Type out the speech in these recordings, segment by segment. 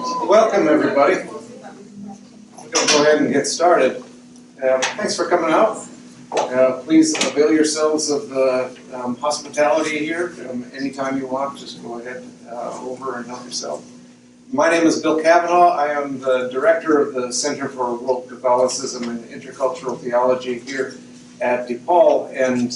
Welcome, everybody. We're going to go ahead and get started. Thanks for coming out. Please avail yourselves of the hospitality here. Anytime you want, just go ahead over and help yourself. My name is Bill Cavanaugh. I am the director of the Center for World Catholicism and Intercultural Theology here at DePaul, and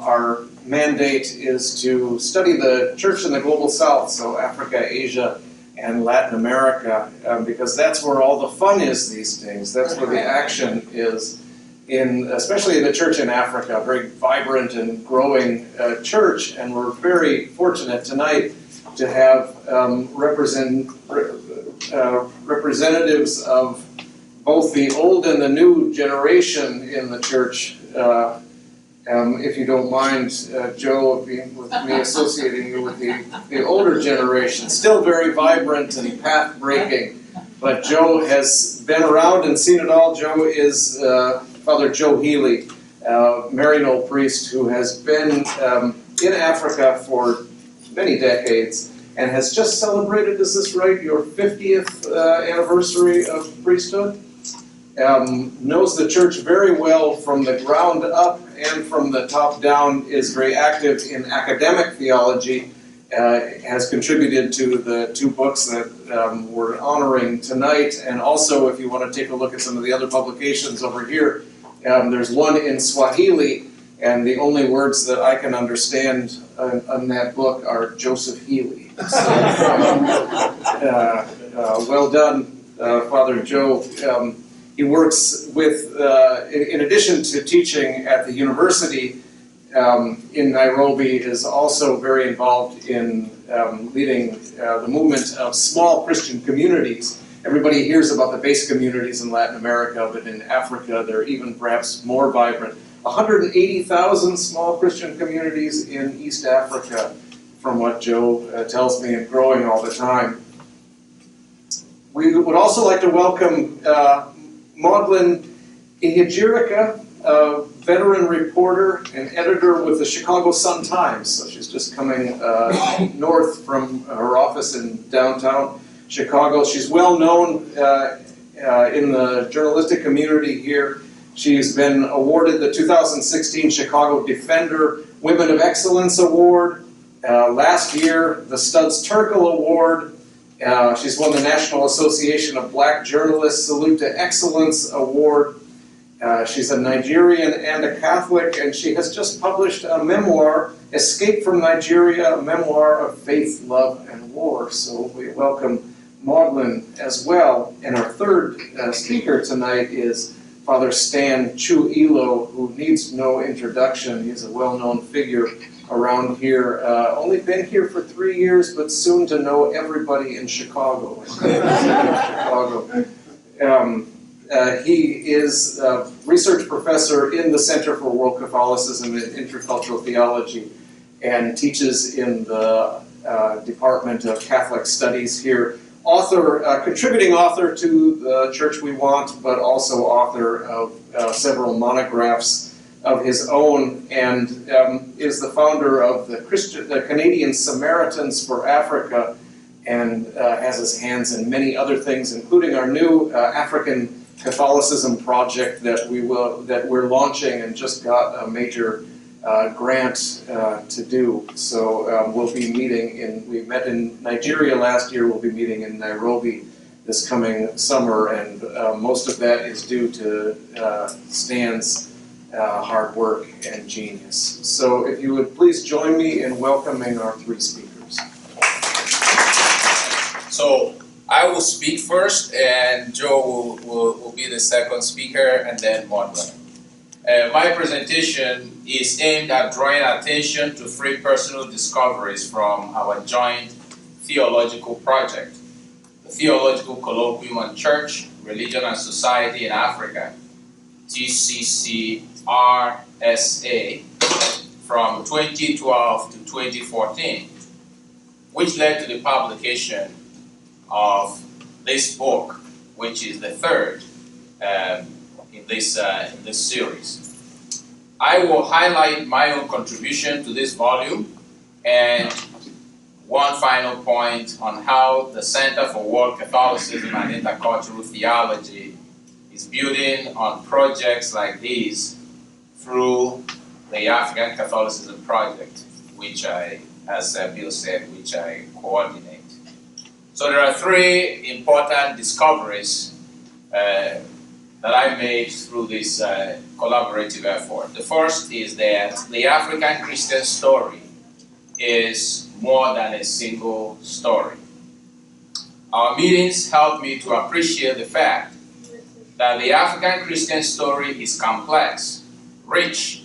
our mandate is to study the church in the global south, so Africa, Asia, and Latin America, because that's where all the fun is these days. That's where the action is, especially in the church in Africa, a very vibrant and growing church, and we're very fortunate tonight to have representatives of both the old and the new generation in the church. If you don't mind, Joe, with me associating you with the older generation, still very vibrant and path-breaking. But Joe has been around and seen it all. Joe is Father Joe Healey, Maryknoll priest who has been in Africa for many decades and has just celebrated, is this right, your 50th anniversary of priesthood? Knows the church very well from the ground up and from the top down, is very active in academic theology, has contributed to the two books that we're honoring tonight, and also if you want to take a look at some of the other publications over here, there's one in Swahili, and the only words that I can understand on that book are Joseph Healey. So, well done, Father Joe. He works with, in addition to teaching at the university in Nairobi, is also very involved in leading the movement of small Christian communities. Everybody hears about the base communities in Latin America, but in Africa they're even perhaps more vibrant. 180,000 small Christian communities in East Africa, from what Joe tells me, and growing all the time. We would also like to welcome Maudlyne Ihejirika, a veteran reporter and editor with the Chicago Sun-Times. So she's just coming north from her office in downtown Chicago. She's well known in the journalistic community here. She's been awarded the 2016 Chicago Defender Women of Excellence Award. Last year, the Studs Terkel Award. She's won the National Association of Black Journalists Salute to Excellence Award. She's a Nigerian and a Catholic, and she has just published a memoir, Escape from Nigeria, a memoir of faith, love, and war. So we welcome Maudlyne as well. And our third speaker tonight is Father Chu Ilo, who needs no introduction. He's a well-known figure around here, only been here for 3 years, but soon to know everybody in Chicago. He is a research professor in the Center for World Catholicism and Intercultural Theology, and teaches in the Department of Catholic Studies here. Contributing author to the Church We Want, but also author of several monographs of his own, and is the founder of the Canadian Samaritans for Africa, and has his hands in many other things, including our new African Catholicism project that we're launching and just got a major grant to do. So we'll be meeting we met in Nigeria last year. We'll be meeting in Nairobi this coming summer, and most of that is due to Stan's hard work and genius. So if you would please join me in welcoming our three speakers. So I will speak first, and Joe will be the second speaker, and then Maudlyne. My presentation is aimed at drawing attention to three personal discoveries from our joint theological project, the Theological Colloquium on Church, Religion and Society in Africa, TCCRSA, from 2012 to 2014, which led to the publication of this book, which is the third in this series. I will highlight my own contribution to this volume and one final point on how the Center for World Catholicism and Intercultural Theology is building on projects like these through the African Catholicism Project, which as Bill said, which I coordinate. So there are three important discoveries that I made through this collaborative effort. The first is that the African Christian story is more than a single story. Our meetings help me to appreciate the fact that the African Christian story is complex, rich,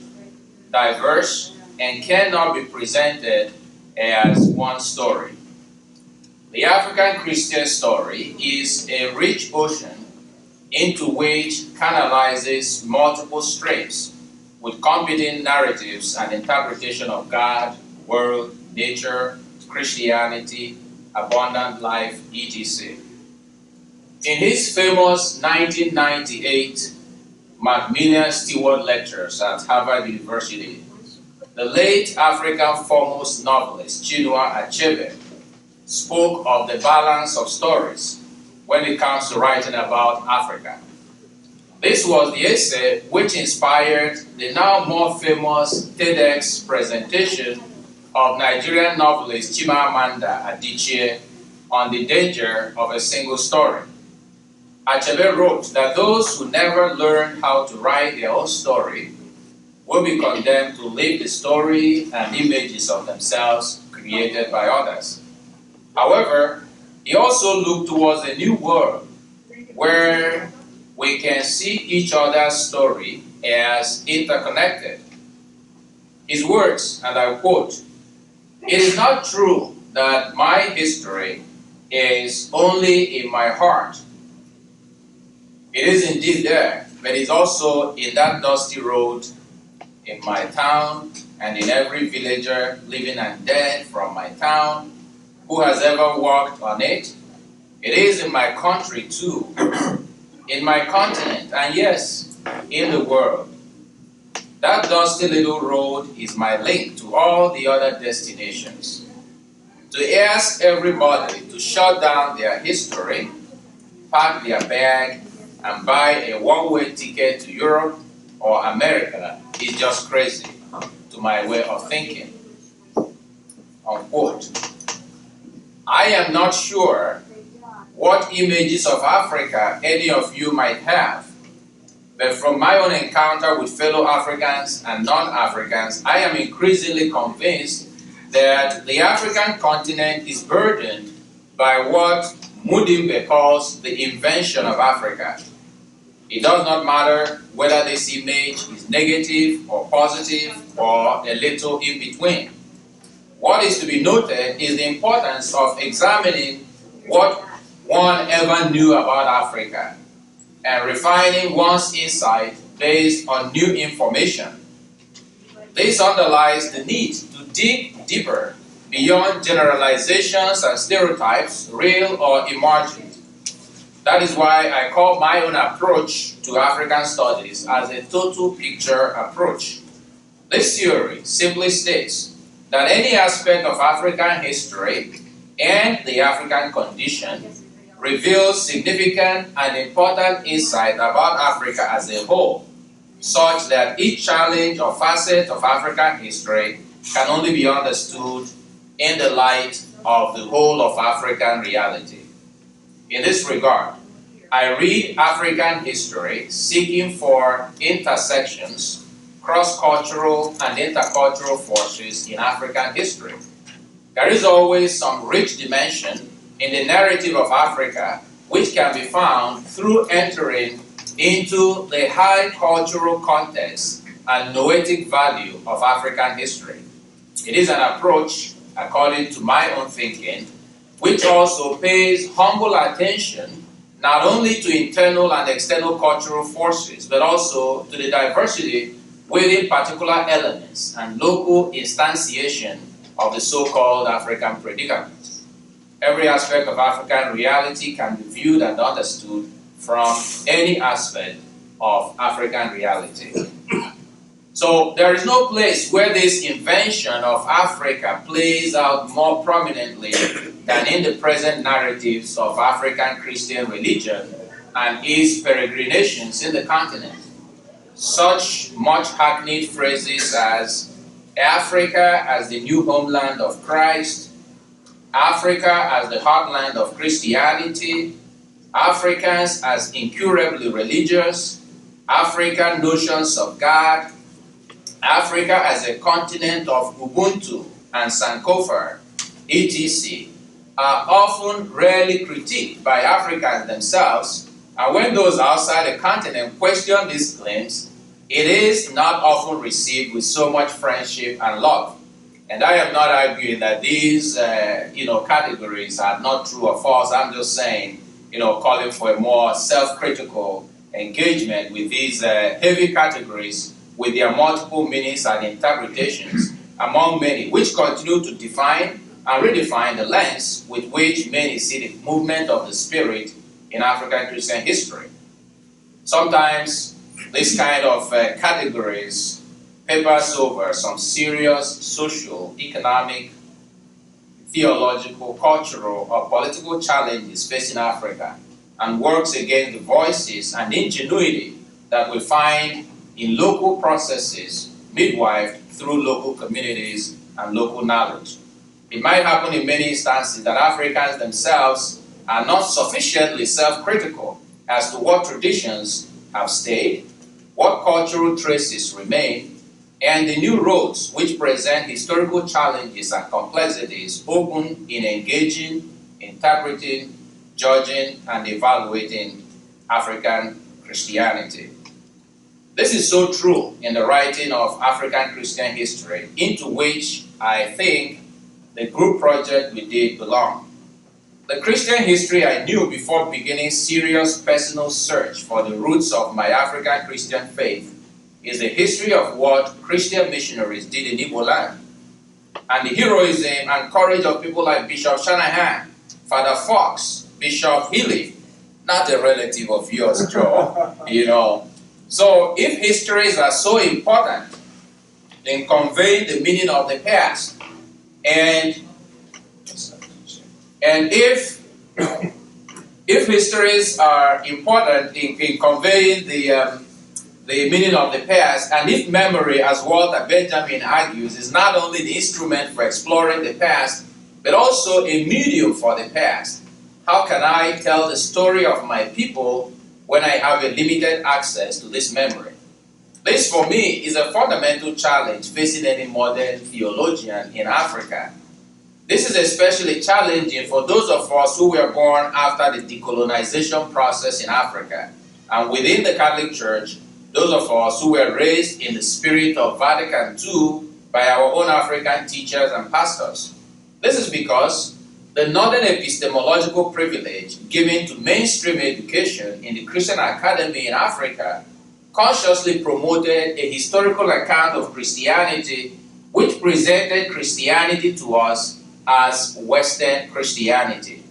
diverse, and cannot be presented as one story. The African Christian story is a rich ocean into which canalizes multiple streams with competing narratives and interpretation of God, world, nature, Christianity, abundant life, etc. In his famous 1998 Macmillan Stewart Lectures at Harvard University, the late African foremost novelist Chinua Achebe spoke of the balance of stories when it comes to writing about Africa. This was the essay which inspired the now more famous TEDx presentation of Nigerian novelist Chimamanda Adichie on the danger of a single story. Achebe wrote that those who never learn how to write their own story will be condemned to live the story and images of themselves created by others. However, he also looked towards a new world where we can see each other's story as interconnected. His words, and I quote, "It is not true that my history is only in my heart. It is indeed there, but it's also in that dusty road, in my town, and in every villager living and dead from my town who has ever walked on it. It is in my country too, in my continent, and yes, in the world. That dusty little road is my link to all the other destinations. To ask everybody to shut down their history, pack their bag, and buy a one-way ticket to Europe or America is just crazy to my way of thinking." Unquote. I am not sure what images of Africa any of you might have, but from my own encounter with fellow Africans and non-Africans, I am increasingly convinced that the African continent is burdened by what Mudimbe calls the invention of Africa. It does not matter whether this image is negative or positive or a little in between. What is to be noted is the importance of examining what one ever knew about Africa and refining one's insight based on new information. This underlies the need to dig deeper beyond generalizations and stereotypes, real or imagined. That is why I call my own approach to African studies as a total picture approach. This theory simply states that any aspect of African history and the African condition reveals significant and important insight about Africa as a whole, such that each challenge or facet of African history can only be understood in the light of the whole of African reality. In this regard, I read African history seeking for intersections, cross-cultural and intercultural forces in African history. There is always some rich dimension in the narrative of Africa which can be found through entering into the high cultural context and noetic value of African history. It is an approach, according to my own thinking, which also pays humble attention not only to internal and external cultural forces, but also to the diversity within particular elements and local instantiation of the so-called African predicament. Every aspect of African reality can be viewed and understood from any aspect of African reality. So there is no place where this invention of Africa plays out more prominently than in the present narratives of African Christian religion and its peregrinations in the continent. Such much hackneyed phrases as Africa as the new homeland of Christ, Africa as the heartland of Christianity, Africans as incurably religious, African notions of God, Africa as a continent of Ubuntu and Sankofa, etc., are often rarely critiqued by Africans themselves, and when those outside the continent question these claims, it is not often received with so much friendship and love. And I am not arguing that these categories are not true or false. I'm just saying, calling for a more self-critical engagement with these heavy categories with their multiple meanings and interpretations, among many, which continue to define and redefine the lens with which many see the movement of the Spirit in African Christian history. Sometimes this kind of categories papers over some serious social, economic, theological, cultural, or political challenges facing Africa and works against the voices and ingenuity that we find in local processes, midwifed through local communities and local knowledge. It might happen in many instances that Africans themselves are not sufficiently self-critical as to what traditions have stayed, what cultural traces remain, and the new roads which present historical challenges and complexities open in engaging, interpreting, judging, and evaluating African Christianity. This is so true in the writing of African Christian history, into which I think the group project we did belong. The Christian history I knew before beginning serious personal search for the roots of my African Christian faith is the history of what Christian missionaries did in Igbo land, and the heroism and courage of people like Bishop Shanahan, Father Fox, Bishop Healey, not a relative of yours, Joe, So if histories are so important in conveying the meaning of the past, and if histories are important in conveying the meaning of the past, and if memory, as Walter Benjamin argues, is not only the instrument for exploring the past, but also a medium for the past, how can I tell the story of my people when I have a limited access to this memory? This, for me, is a fundamental challenge facing any modern theologian in Africa. This is especially challenging for those of us who were born after the decolonization process in Africa, and within the Catholic Church, those of us who were raised in the spirit of Vatican II by our own African teachers and pastors. This is because the northern epistemological privilege given to mainstream education in the Christian academy in Africa consciously promoted a historical account of Christianity which presented Christianity to us as Western Christianity.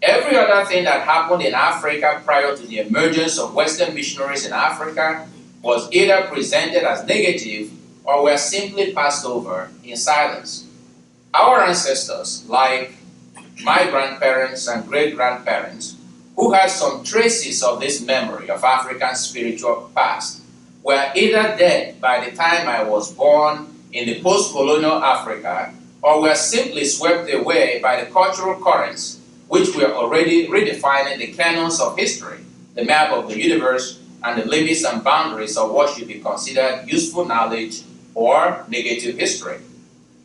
Every other thing that happened in Africa prior to the emergence of Western missionaries in Africa was either presented as negative or were simply passed over in silence. Our ancestors, like my grandparents and great-grandparents, who had some traces of this memory of African spiritual past, were either dead by the time I was born in the post-colonial Africa, or were simply swept away by the cultural currents which were already redefining the canons of history, the map of the universe, and the limits and boundaries of what should be considered useful knowledge or negative history.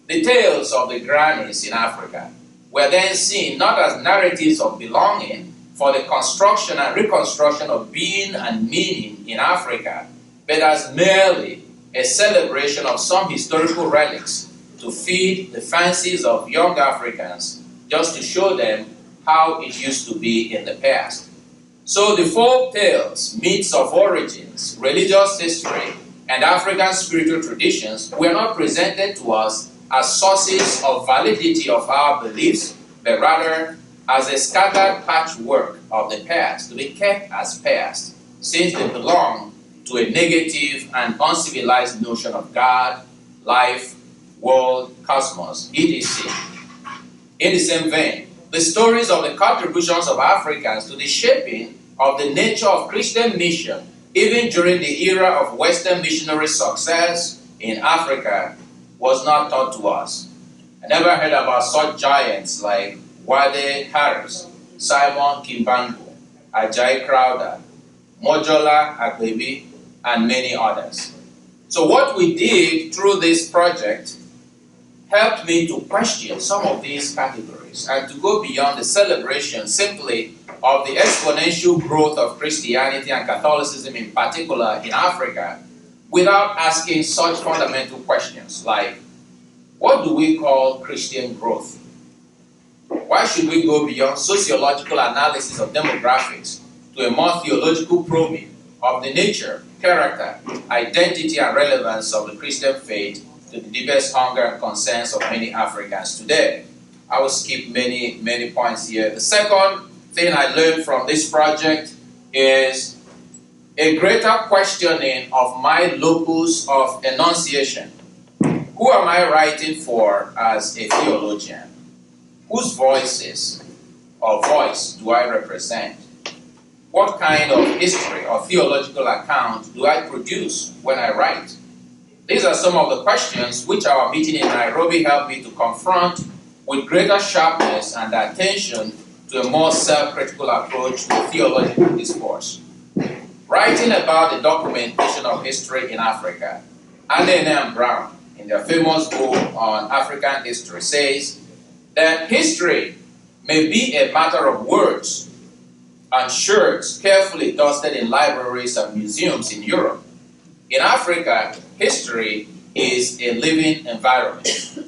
The tales of the grannies in Africa were then seen not as narratives of belonging for the construction and reconstruction of being and meaning in Africa, but as merely a celebration of some historical relics to feed the fancies of young Africans, just to show them how it used to be in the past. So the folk tales, myths of origins, religious history, and African spiritual traditions were not presented to us as sources of validity of our beliefs, but rather as a scattered patchwork of the past, to be kept as past, since they belong to a negative and uncivilized notion of God, life, world, cosmos, etc. In the same vein, the stories of the contributions of Africans to the shaping of the nature of Christian mission, even during the era of Western missionary success in Africa, was not taught to us. I never heard about such giants like Wade Harris, Simon Kimbangu, Ajay Crowder, Mojola Agbebi, and many others. So what we did through this project helped me to question some of these categories and to go beyond the celebration simply of the exponential growth of Christianity and Catholicism in particular in Africa, without asking such fundamental questions like, what do we call Christian growth? Why should we go beyond sociological analysis of demographics to a more theological probing of the nature, character, identity, and relevance of the Christian faith to the deepest hunger and concerns of many Africans today? I will skip many points here. The second thing I learned from this project is a greater questioning of my locus of enunciation. Who am I writing for as a theologian? Whose voices or voice do I represent? What kind of history or theological account do I produce when I write? These are some of the questions which our meeting in Nairobi helped me to confront with greater sharpness and attention to a more self-critical approach to theological discourse. Writing about the documentation of history in Africa, Anne and Brown, in their famous book on African history, says that history may be a matter of words and shirts carefully dusted in libraries and museums in Europe. In Africa, history is a living environment.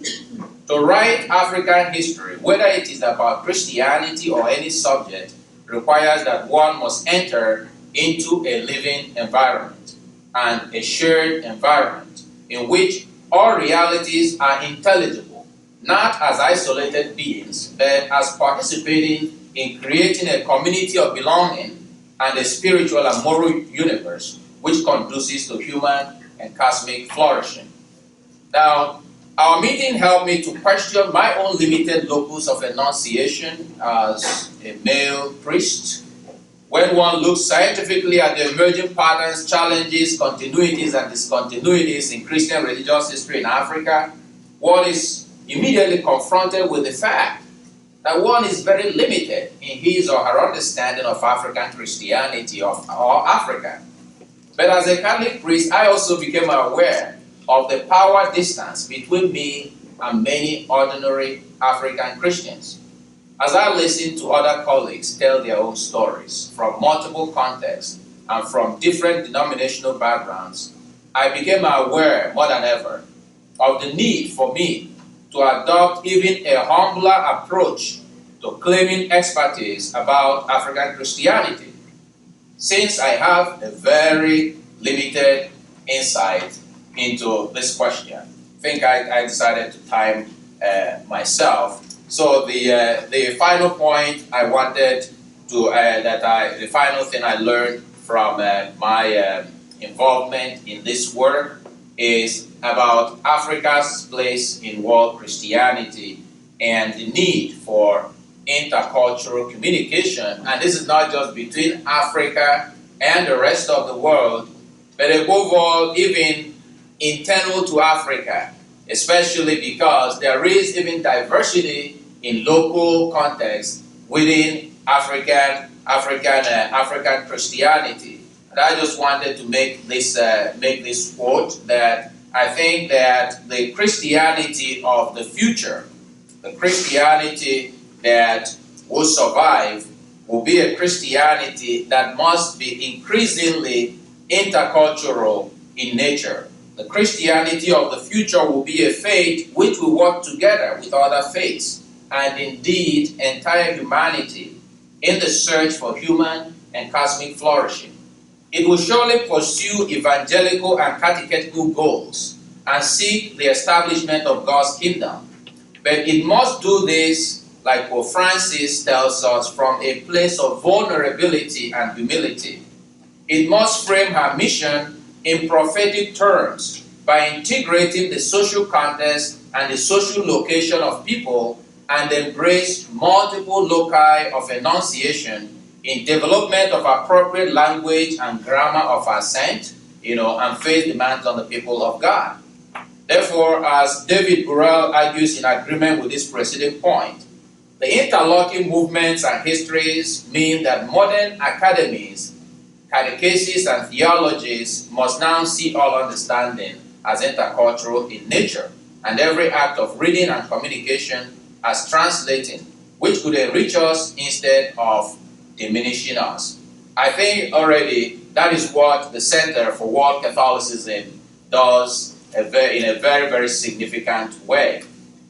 To write African history, whether it is about Christianity or any subject, requires that one must enter into a living environment and a shared environment in which all realities are intelligible, not as isolated beings, but as participating in creating a community of belonging and a spiritual and moral universe which conduces to human and cosmic flourishing. Now, our meeting helped me to question my own limited locus of enunciation as a male priest. When one looks scientifically at the emerging patterns, challenges, continuities, and discontinuities in Christian religious history in Africa, one is immediately confronted with the fact that one is very limited in his or her understanding of African Christianity or Africa. But as a Catholic priest, I also became aware of the power distance between me and many ordinary African Christians. As I listened to other colleagues tell their own stories from multiple contexts and from different denominational backgrounds, I became aware more than ever of the need for me to adopt even a humbler approach to claiming expertise about African Christianity, since I have a very limited insight into this question. I think I decided to time myself. So the final point I wanted to the final thing I learned from my involvement in this work is about Africa's place in world Christianity and the need for intercultural communication. And this is not just between Africa and the rest of the world, but above all, even internal to Africa, especially because there is even diversity in local context within African Christianity. And I just wanted to make this quote that I think that the Christianity of the future, the Christianity that will survive, will be a Christianity that must be increasingly intercultural in nature. The Christianity of the future will be a faith which will work together with other faiths and indeed entire humanity in the search for human and cosmic flourishing. It will surely pursue evangelical and catechetical goals and seek the establishment of God's kingdom. But it must do this, like Pope Francis tells us, from a place of vulnerability and humility. It must frame her mission in prophetic terms by integrating the social context and the social location of people and embrace multiple loci of enunciation in development of appropriate language and grammar of assent, and faith demands on the people of God. Therefore, as David Burrell argues in agreement with this preceding point, the interlocking movements and histories mean that modern academies, catechesis, and theologies must now see all understanding as intercultural in nature, and every act of reading and communication as translating, which could enrich us instead of diminishing us. I think already that is what the Center for World Catholicism does in a very, very significant way.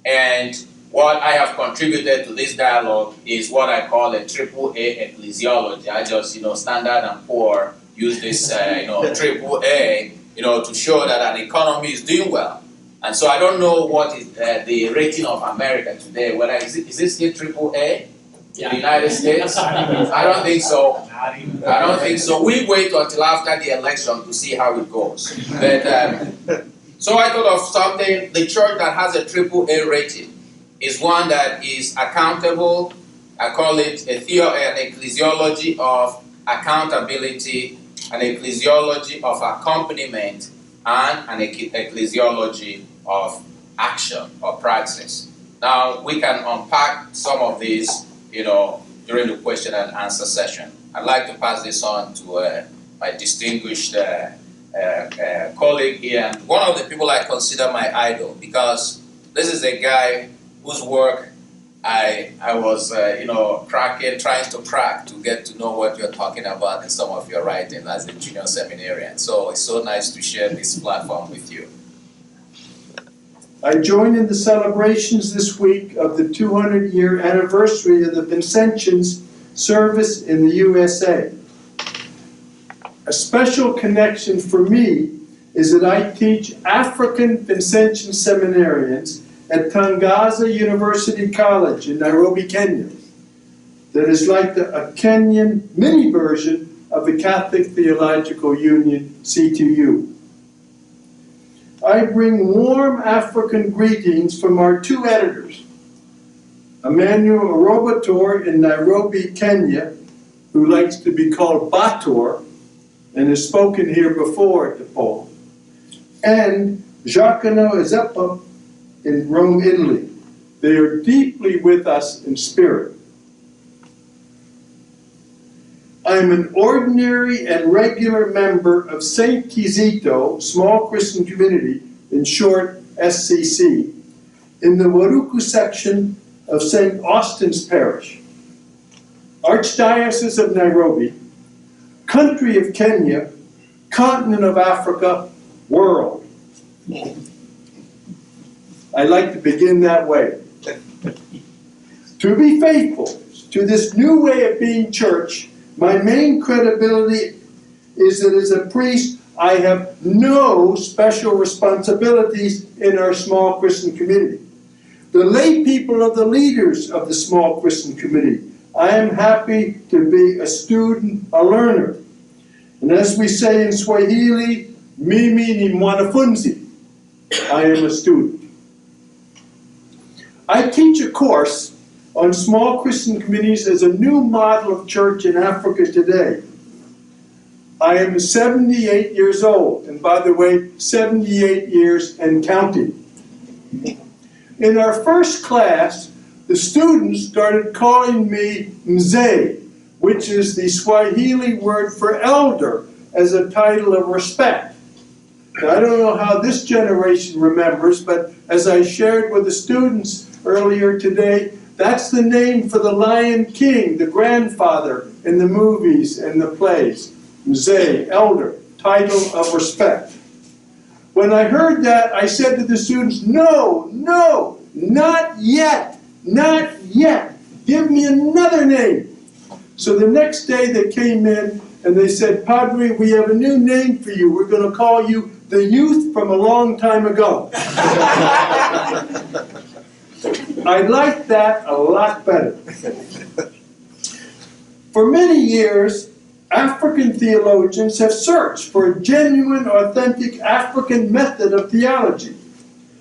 And what I have contributed to this dialogue is what I call a AAA ecclesiology. I just, Standard and Poor use this, AAA, to show that an economy is doing well. And so I don't know what is the rating of America today. Whether is it still AAA? In the United States? I don't think so. I don't think so. We wait until after the election to see how it goes. But, so I thought of something. The church that has a AAA rating is one that is accountable. I call it an ecclesiology of accountability, an ecclesiology of accompaniment, and an ecclesiology of action or praxis. Now, we can unpack some of these, during the question and answer session. I'd like to pass this on to my distinguished colleague here, and one of the people I consider my idol, because this is a guy whose work I was, trying to crack to get to know what you're talking about in some of your writing as a junior seminarian. So it's so nice to share this platform with you. I joined in the celebrations this week of the 200-year anniversary of the Vincentians' service in the USA. A special connection for me is that I teach African Vincentian seminarians at Tangaza University College in Nairobi, Kenya. That is like a Kenyan mini version of the Catholic Theological Union, C2U. I bring warm African greetings from our two editors, Emmanuel Arobator in Nairobi, Kenya, who likes to be called Bator, and has spoken here before at DePaul, and Giacomo Ezeppa in Rome, Italy. They are deeply with us in spirit. I am an ordinary and regular member of St. Kizito, Small Christian Community, in short, SCC, in the Waruku section of St. Austin's Parish, Archdiocese of Nairobi, country of Kenya, continent of Africa, world. I like to begin that way. To be faithful to this new way of being church, my main credibility is that as a priest, I have no special responsibilities in our small Christian community. The lay people are the leaders of the small Christian community. I am happy to be a student, a learner. And as we say in Swahili, mimi ni mwanafunzi. I am a student. I teach a course on small Christian communities as a new model of church in Africa today. I am 78 years old, and by the way, 78 years and counting. In our first class, the students started calling me Mzee, which is the Swahili word for elder, as a title of respect. Now, I don't know how this generation remembers, but as I shared with the students earlier today, that's the name for the Lion King, the grandfather in the movies and the plays. Mzee, elder, title of respect. When I heard that, I said to the students, no, not yet, not yet. Give me another name. So the next day they came in and they said, Padre, we have a new name for you. We're going to call you the youth from a long time ago. I like that a lot better. For many years, African theologians have searched for a genuine, authentic African method of theology.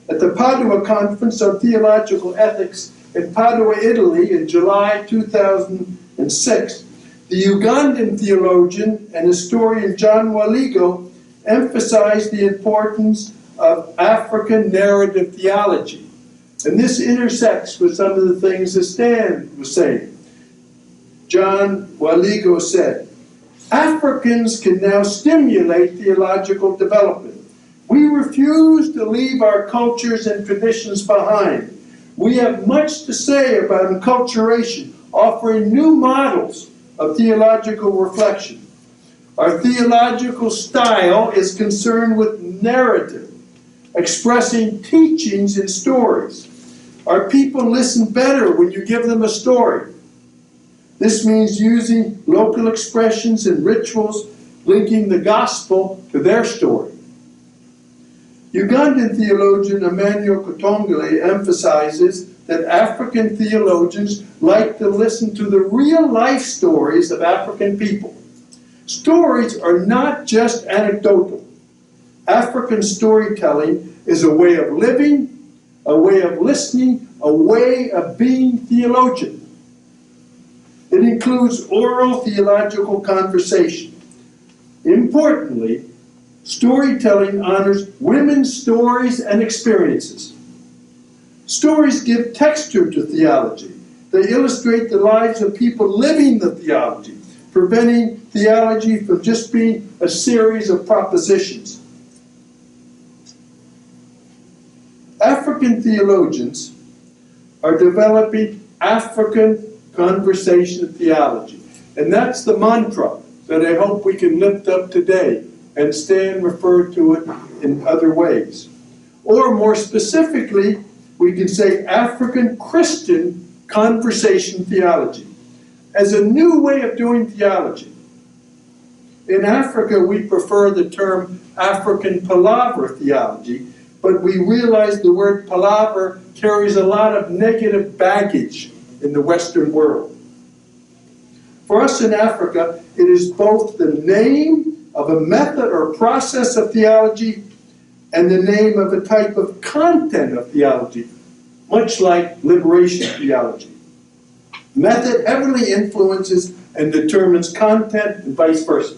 At the Padua Conference on Theological Ethics in Padua, Italy in July 2006, the Ugandan theologian and historian John Waligo emphasized the importance of African narrative theology. And this intersects with some of the things that Stan was saying. John Waligo said, Africans can now stimulate theological development. We refuse to leave our cultures and traditions behind. We have much to say about enculturation, offering new models of theological reflection. Our theological style is concerned with narrative, expressing teachings in stories. Our people listen better when you give them a story. This means using local expressions and rituals, linking the gospel to their story. Ugandan theologian Emmanuel Katongole emphasizes that African theologians like to listen to the real-life stories of African people. Stories are not just anecdotal. African storytelling is a way of living, a way of listening, a way of being theologian. It includes oral theological conversation. Importantly, storytelling honors women's stories and experiences. Stories give texture to theology. They illustrate the lives of people living the theology, preventing theology from just being a series of propositions. African theologians are developing African conversation theology. And that's the mantra that I hope we can lift up today, and Stan referred to it in other ways. Or more specifically, we can say African Christian conversation theology as a new way of doing theology. In Africa, we prefer the term African palaver theology, but we realize the word palaver carries a lot of negative baggage in the Western world. For us in Africa, it is both the name of a method or process of theology and the name of a type of content of theology, much like liberation theology. Method heavily influences and determines content and vice versa.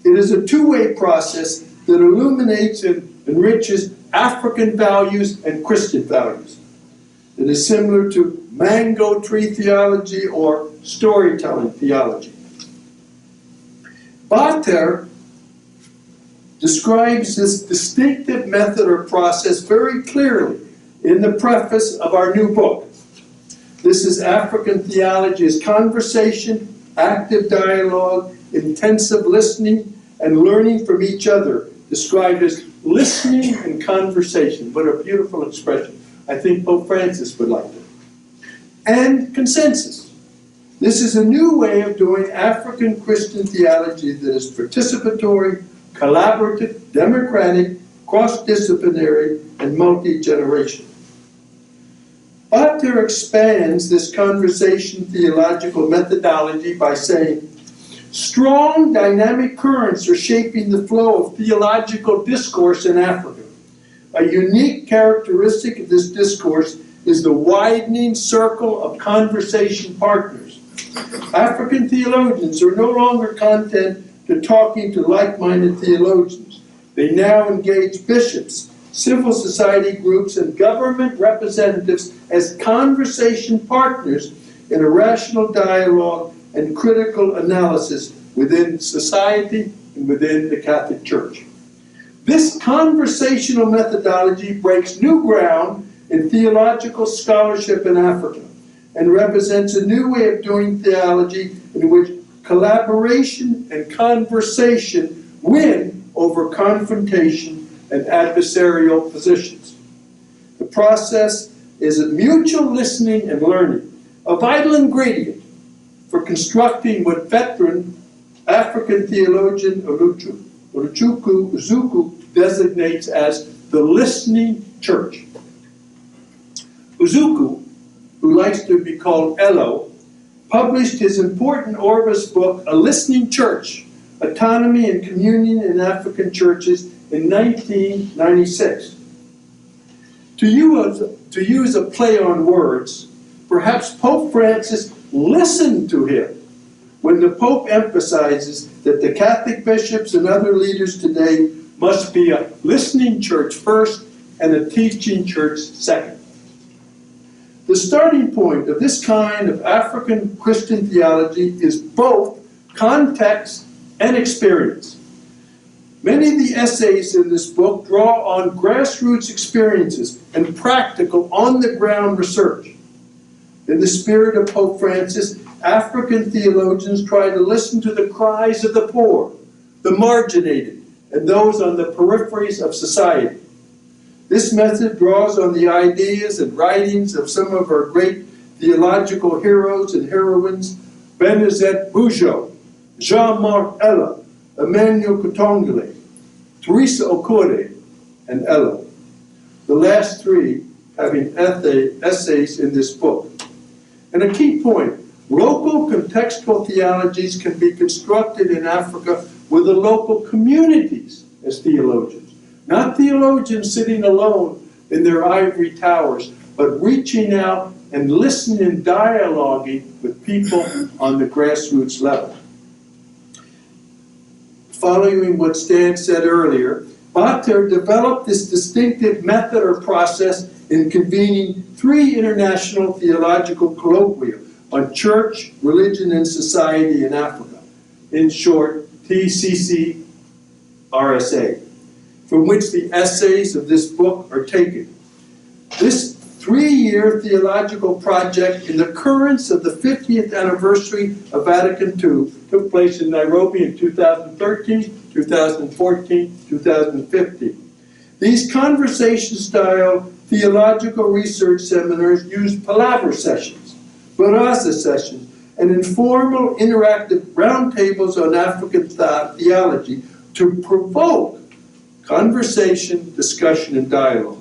It is a two-way process that illuminates and enriches African values and Christian values. It is similar to mango tree theology or storytelling theology. Bater describes this distinctive method or process very clearly in the preface of our new book. This is African theology as conversation, active dialogue, intensive listening, and learning from each other, described as listening and conversation. What a beautiful expression. I think Pope Francis would like it. And consensus. This is a new way of doing African Christian theology that is participatory, collaborative, democratic, cross-disciplinary, and multi-generational. Bater expands this conversation theological methodology by saying, strong dynamic currents are shaping the flow of theological discourse in Africa. A unique characteristic of this discourse is the widening circle of conversation partners. African theologians are no longer content to talking to like-minded theologians. They now engage bishops, civil society groups, and government representatives as conversation partners in a rational dialogue and critical analysis within society and within the Catholic Church. This conversational methodology breaks new ground in theological scholarship in Africa and represents a new way of doing theology in which collaboration and conversation win over confrontation and adversarial positions. The process is a mutual listening and learning, a vital ingredient for constructing what veteran African theologian Oluchukwu Uzuku designates as the listening church. Uzuku, who likes to be called Elo, published his important Orbis book, A Listening Church, Autonomy and Communion in African Churches, in 1996. To use a play on words, perhaps Pope Francis listened to him when the Pope emphasizes that the Catholic bishops and other leaders today must be a listening church first and a teaching church second. The starting point of this kind of African Christian theology is both context and experience. Many of the essays in this book draw on grassroots experiences and practical, on-the-ground research. In the spirit of Pope Francis, African theologians try to listen to the cries of the poor, the marginated, and those on the peripheries of society. This method draws on the ideas and writings of some of our great theological heroes and heroines, Benazet Bujo, Jean-Marc Ella, Emmanuel Katongole, Teresa Okore, and Ella. The last three having essays in this book. And a key point, local contextual theologies can be constructed in Africa with the local communities as theologians. Not theologians sitting alone in their ivory towers, but reaching out and listening and dialoguing with people on the grassroots level. Following what Stan said earlier, Bater developed this distinctive method or process in convening 3 international theological colloquia on church, religion, and society in Africa. In short, TCCRSA, from which the essays of this book are taken. This 3-year theological project in the currents of the 50th anniversary of Vatican II took place in Nairobi in 2013, 2014, 2015. These conversation-style theological research seminars used palaver sessions, baraza sessions, and informal interactive roundtables on African theology to provoke conversation, discussion, and dialogue.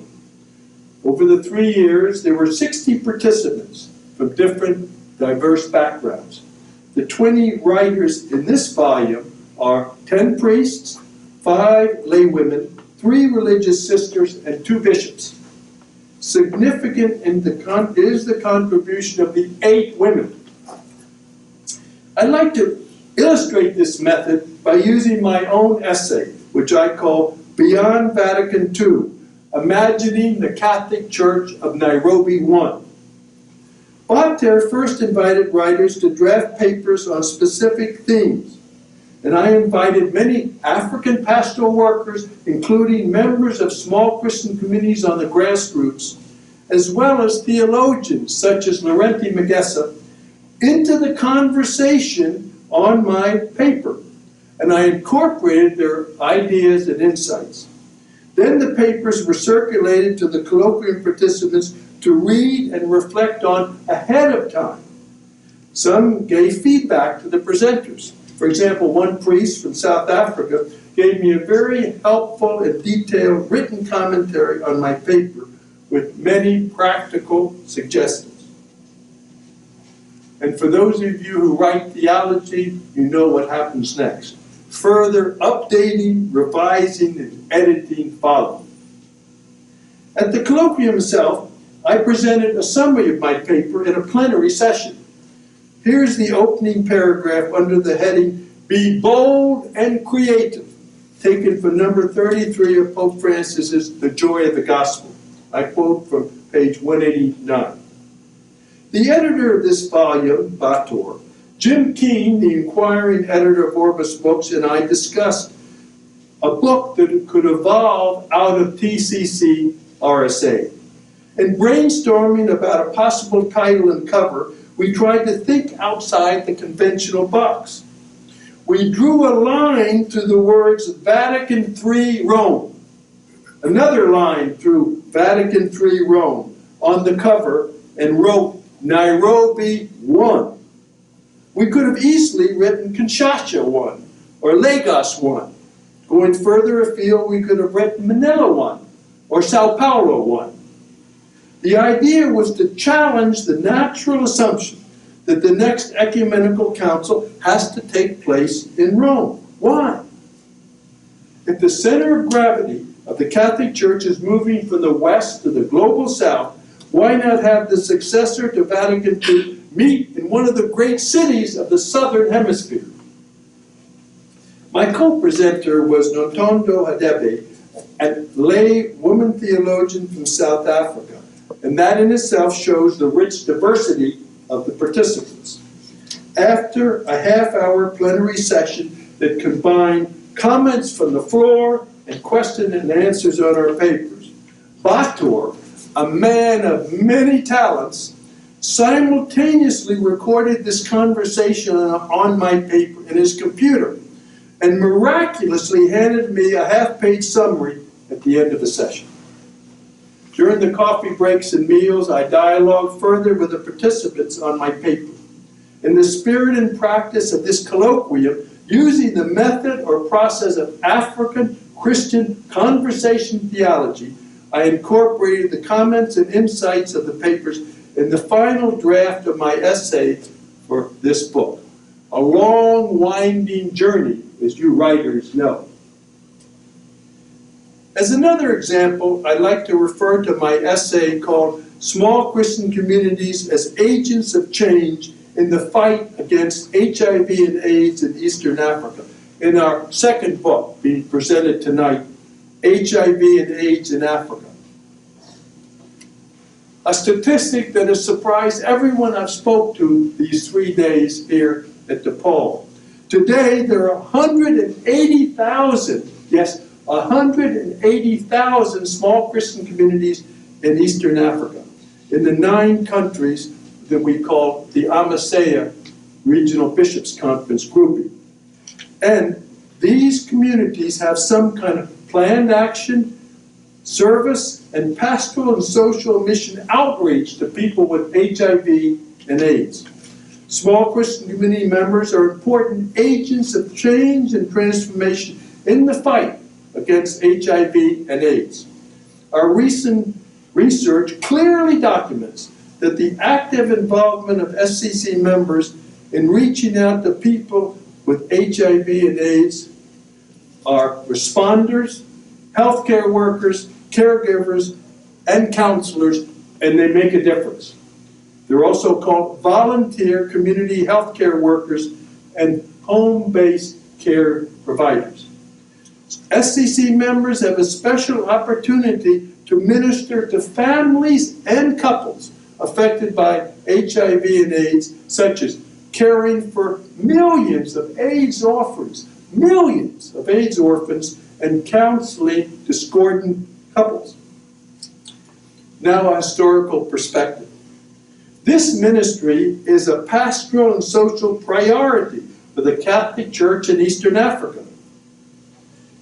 Over the 3 years, there were 60 participants from different diverse backgrounds. The 20 writers in this volume are 10 priests, 5 laywomen, 3 religious sisters, and 2 bishops. Significant is the contribution of the 8 women. I'd like to illustrate this method by using my own essay, which I call Beyond Vatican II, Imagining the Catholic Church of Nairobi I. Bater first invited writers to draft papers on specific themes, and I invited many African pastoral workers, including members of small Christian communities on the grassroots, as well as theologians such as Laurenti Magessa, into the conversation on my paper, and I incorporated their ideas and insights. Then the papers were circulated to the colloquium participants to read and reflect on ahead of time. Some gave feedback to the presenters. For example, one priest from South Africa gave me a very helpful and detailed written commentary on my paper with many practical suggestions. And for those of you who write theology, you know what happens next. Further updating, revising, and editing follow. At the colloquium itself, I presented a summary of my paper in a plenary session. Here's the opening paragraph under the heading, Be Bold and Creative, taken from number 33 of Pope Francis's The Joy of the Gospel. I quote from page 189. The editor of this volume, Bator, Jim Keene, the inquiring editor of Orbis Books, and I discussed a book that could evolve out of TCC RSA. In brainstorming about a possible title and cover, we tried to think outside the conventional box. We drew a line through the words Vatican III Rome, another line through Vatican III Rome on the cover, and wrote Nairobi I. We could have easily written Kinshasa I or Lagos I. Going further afield, we could have written Manila I or Sao Paulo I. The idea was to challenge the natural assumption that the next ecumenical council has to take place in Rome. Why? If the center of gravity of the Catholic Church is moving from the West to the global South, why not have the successor to Vatican II meet in one of the great cities of the Southern Hemisphere? My co-presenter was Notondo Hadebe, a lay woman theologian from South Africa, and that in itself shows the rich diversity of the participants. After a half-hour plenary session that combined comments from the floor and question and answers on our papers, Bator, a man of many talents, simultaneously recorded this conversation on my paper in his computer and miraculously handed me a half-page summary at the end of the session. During the coffee breaks and meals, I dialogued further with the participants on my paper. In the spirit and practice of this colloquium, using the method or process of African Christian conversation theology, I incorporated the comments and insights of the papers in the final draft of my essay for this book. A long, winding journey, as you writers know. As another example, I'd like to refer to my essay called Small Christian Communities as Agents of Change in the Fight Against HIV and AIDS in Eastern Africa, in our second book being presented tonight, HIV and AIDS in Africa. A statistic that has surprised everyone I've spoke to these 3 days here at DePaul. Today, there are 180,000, yes, 180,000 small Christian communities in Eastern Africa, in the 9 countries that we call the Amasea Regional Bishops' Conference grouping. And these communities have some kind of planned action, service, and pastoral and social mission outreach to people with HIV and AIDS. Small Christian community members are important agents of change and transformation in the fight against HIV and AIDS. Our recent research clearly documents that the active involvement of SCC members in reaching out to people with HIV and AIDS are responders, healthcare workers, caregivers, and counselors, and they make a difference. They're also called volunteer community healthcare workers and home-based care providers. SCC members have a special opportunity to minister to families and couples affected by HIV and AIDS, such as caring for millions of AIDS orphans, and counseling discordant couples. Now, a historical perspective. This ministry is a pastoral and social priority for the Catholic Church in Eastern Africa.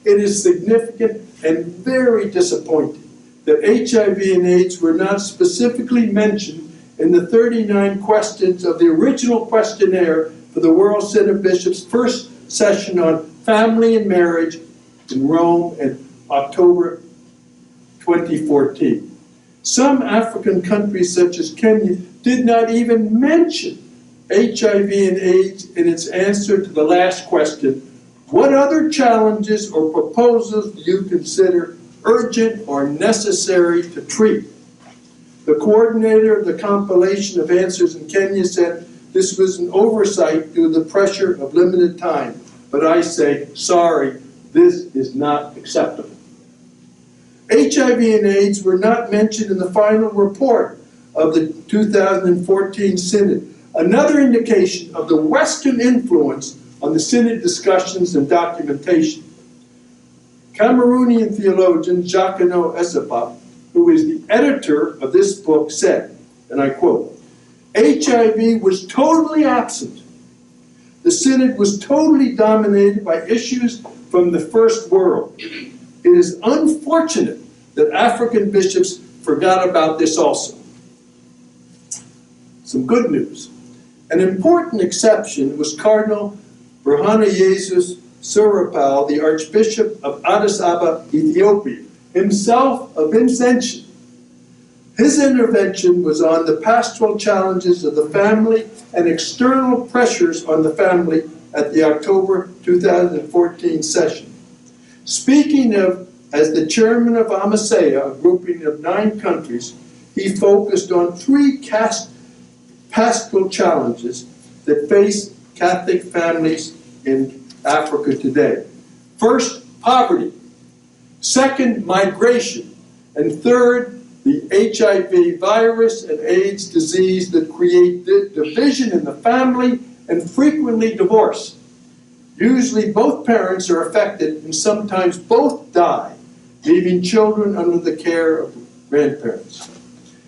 It is significant and very disappointing that HIV and AIDS were not specifically mentioned in the 39 questions of the original questionnaire for the World Synod of Bishops' first session on family and marriage in Rome in October 2014. Some African countries, such as Kenya, did not even mention HIV and AIDS in its answer to the last question: what other challenges or proposals do you consider urgent or necessary to treat? The coordinator of the compilation of answers in Kenya said this was an oversight due to the pressure of limited time. But I say, sorry, this is not acceptable. HIV and AIDS were not mentioned in the final report of the 2014 Synod, another indication of the Western influence on the Synod discussions and documentation. Cameroonian theologian Jacquino Esapa, who is the editor of this book, said, and I quote, HIV was totally absent. The Synod was totally dominated by issues from the First World. It is unfortunate that African bishops forgot about this also. Some good news. An important exception was Cardinal Birhanu-Jesus Surapal, the Archbishop of Addis Ababa, Ethiopia, himself a Vincentian. His intervention was on the pastoral challenges of the family and external pressures on the family at the October 2014 session. Speaking of, as the chairman of AMASEA, a grouping of 9 countries, he focused on 3 pastoral challenges that face Catholic families in Africa today. First, poverty. Second, migration. And third, the HIV virus and AIDS disease that create division in the family and frequently divorce. Usually both parents are affected and sometimes both die, leaving children under the care of grandparents.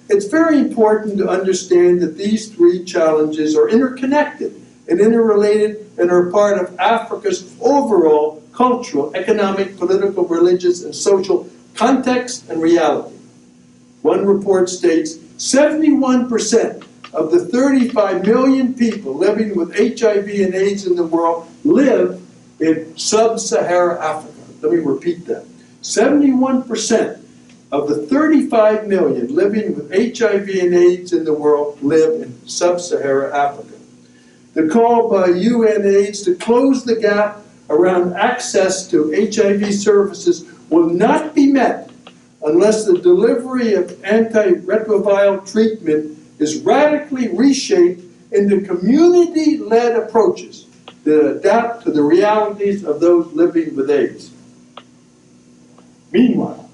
It's very important to understand that these 3 challenges are interconnected and interrelated and are part of Africa's overall cultural, economic, political, religious, and social context and reality. One report states 71% of the 35 million people living with HIV and AIDS in the world live in sub-Saharan Africa. Let me repeat that. 71% of the 35 million living with HIV and AIDS in the world live in sub-Saharan Africa. The call by UNAIDS to close the gap around access to HIV services will not be met unless the delivery of antiretroviral treatment is radically reshaped into community-led approaches that adapt to the realities of those living with AIDS. Meanwhile,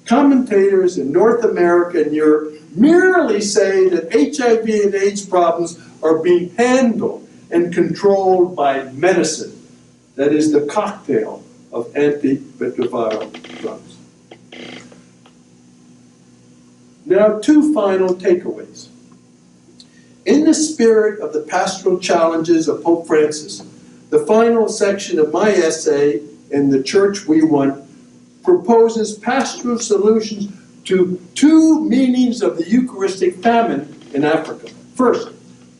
commentators in North America and Europe merely say that HIV and AIDS problems are being handled and controlled by medicine. That is the cocktail of antiretroviral drugs. Now, 2 final takeaways. In the spirit of the pastoral challenges of Pope Francis, the final section of my essay in The Church We Want proposes pastoral solutions to 2 meanings of the Eucharistic famine in Africa. First,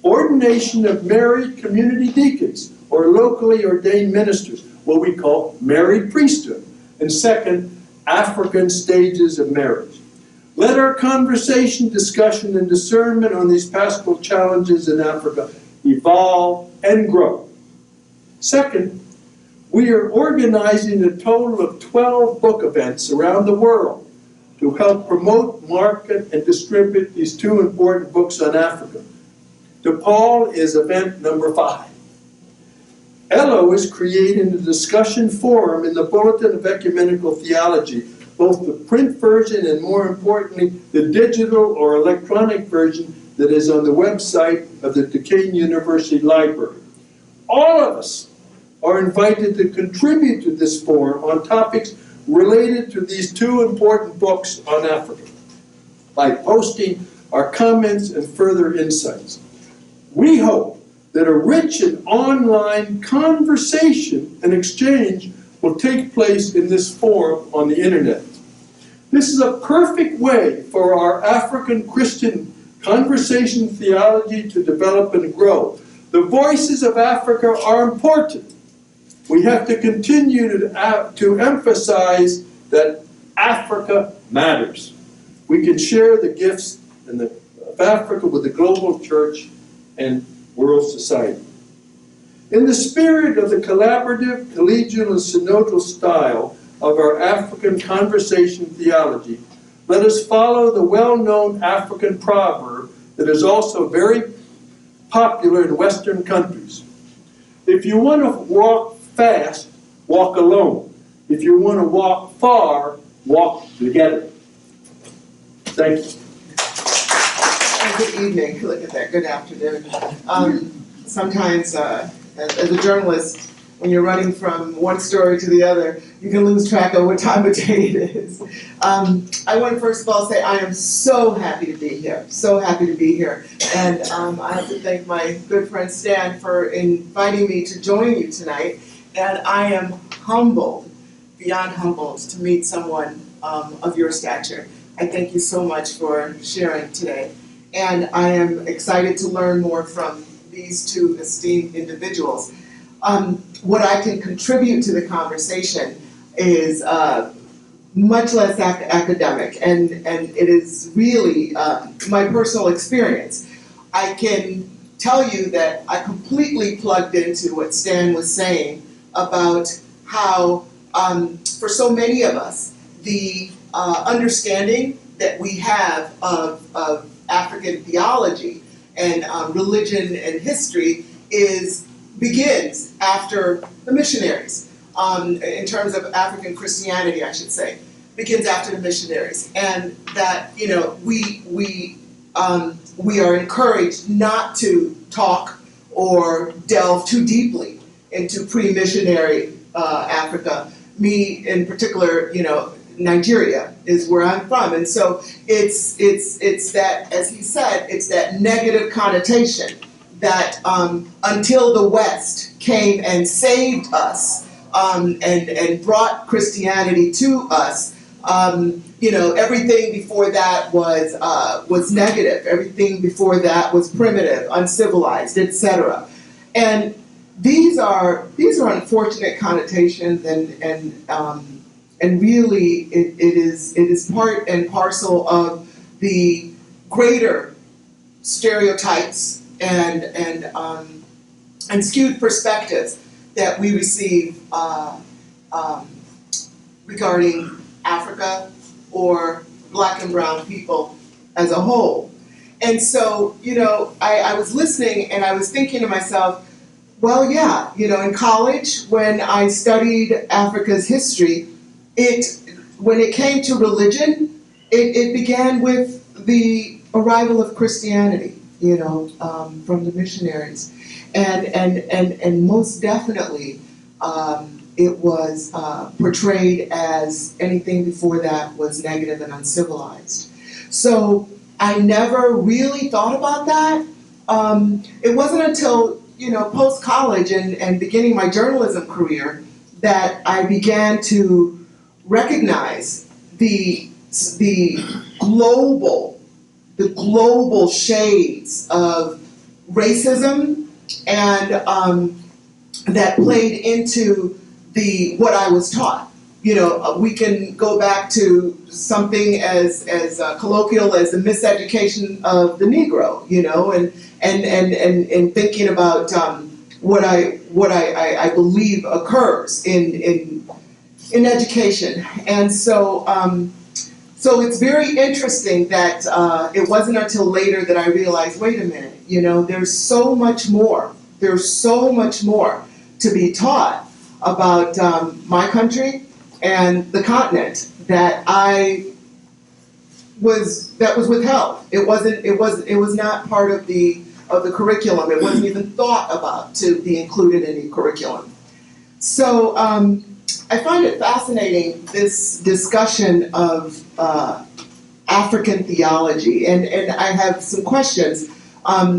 ordination of married community deacons or locally ordained ministers, what we call married priesthood. And second, African stages of marriage. Let our conversation, discussion, and discernment on these pastoral challenges in Africa evolve and grow. Second, we are organizing a total of 12 book events around the world to help promote, market, and distribute these 2 important books on Africa. DePaul is event number 5. Elo is creating a discussion forum in the Bulletin of Ecumenical Theology, both the print version and, more importantly, the digital or electronic version that is on the website of the DePaul University Library. All of us are invited to contribute to this forum on topics related to these 2 important books on Africa by posting our comments and further insights. We hope that a rich and online conversation and exchange will take place in this forum on the internet. This is a perfect way for our African Christian conversation theology to develop and grow. The voices of Africa are important. We have to continue to emphasize that Africa matters. We can share the gifts of Africa with the global church and world society. In the spirit of the collaborative, collegial, and synodal style of our African conversation theology, let us follow the well-known African proverb that is also very popular in Western countries. If you want to walk fast, walk alone. If you want to walk far, walk together. Thank you. Good evening. Look at that. Good afternoon. Sometimes, as a journalist, when you're running from one story to the other, you can lose track of what time of day it is. I want to first of all say I am so happy to be here. So happy to be here. And I have to thank my good friend Stan for inviting me to join you tonight. And I am humbled, beyond humbled, to meet someone of your stature. I thank you so much for sharing today. And I am excited to learn more from these 2 esteemed individuals. What I can contribute to the conversation is much less academic, and it is really my personal experience. I can tell you that I completely plugged into what Stan was saying about how, for so many of us, the understanding that we have of African theology and religion and history begins after the missionaries. In terms of African Christianity, I should say, begins after the missionaries, and that we are encouraged not to talk or delve too deeply into pre-missionary Africa. Me in particular, Nigeria is where I'm from, and so it's that, as he said, it's that negative connotation that until the West came and saved us and brought Christianity to us, everything before that was negative. Everything before that was primitive, uncivilized, etc. And these are unfortunate connotations, and really it is part and parcel of the greater stereotypes and skewed perspectives that we receive regarding Africa or Black and brown people as a whole. And so, I was listening and I was thinking to myself, well, yeah, in college when I studied Africa's history, when it came to religion, it began with the arrival of Christianity, from the missionaries. And most definitely, it was portrayed as anything before that was negative and uncivilized. So I never really thought about that. It wasn't until, post-college and beginning my journalism career that I began to recognize the global shades of racism and that played into what I was taught. We can go back to something as colloquial as the miseducation of the Negro, and thinking about what I believe occurs in education. And so it's very interesting that it wasn't until later that I realized, wait a minute, there's so much more. There's so much more to be taught about my country and the continent that was withheld. It was not part of the curriculum. It wasn't even thought about to be included in the curriculum. So I find it fascinating, this discussion of African theology, and I have some questions.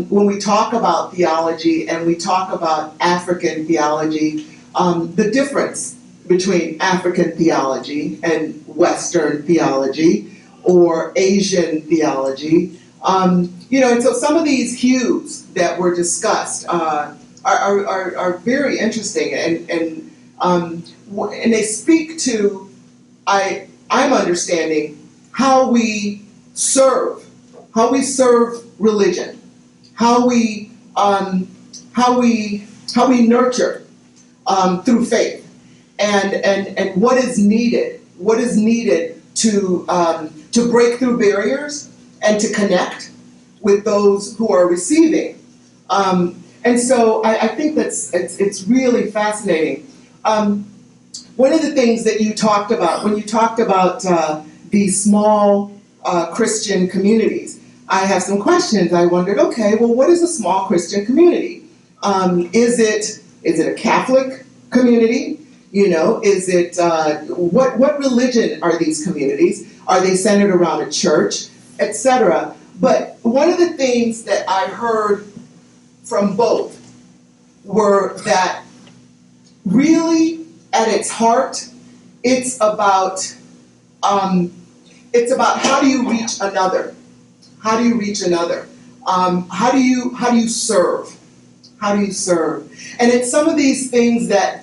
When we talk about theology and we talk about African theology, the difference between African theology and Western theology or Asian theology, and so some of these hues that were discussed are very interesting, and they speak to, I'm understanding how we serve religion, how we nurture through faith, and what is needed to break through barriers and to connect with those who are receiving. And so I think it's really fascinating. One of the things that you talked about when you talked about the small Christian communities, I have some questions. I wondered, okay, well, what is a small Christian community? Is it a Catholic community? Is it what religion are these communities? Are they centered around a church, etc.? But one of the things that I heard from both were that really at its heart, it's about how do you reach another? How do you reach another? How do you serve? How do you serve? And it's some of these things that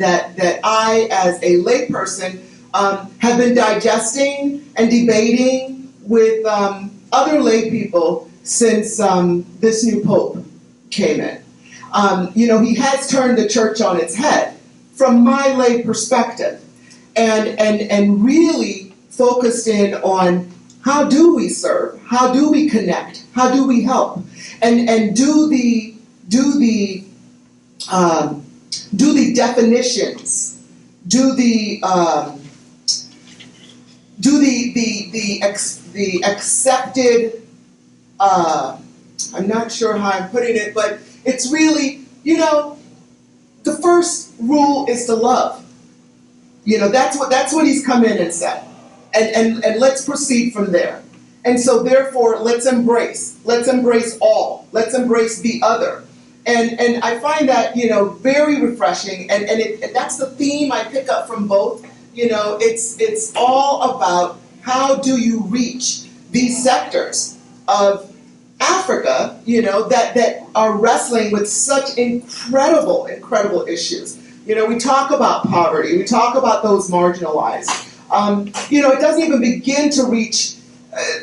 I, as a layperson, have been digesting and debating with other lay people since this new Pope came in. He has turned the church on its head from my lay perspective, and really focused in on how do we serve, how do we connect, how do we help, and do the definitions, do the accepted. I'm not sure how I'm putting it, but it's really, the first rule is to love. That's what he's come in and said. And let's proceed from there. And so therefore, let's embrace all. Let's embrace the other. And I find that, very refreshing. And that's the theme I pick up from both. It's all about how do you reach these sectors of Africa, that are wrestling with such incredible issues. We talk about poverty, we talk about those marginalized. It doesn't even begin to reach,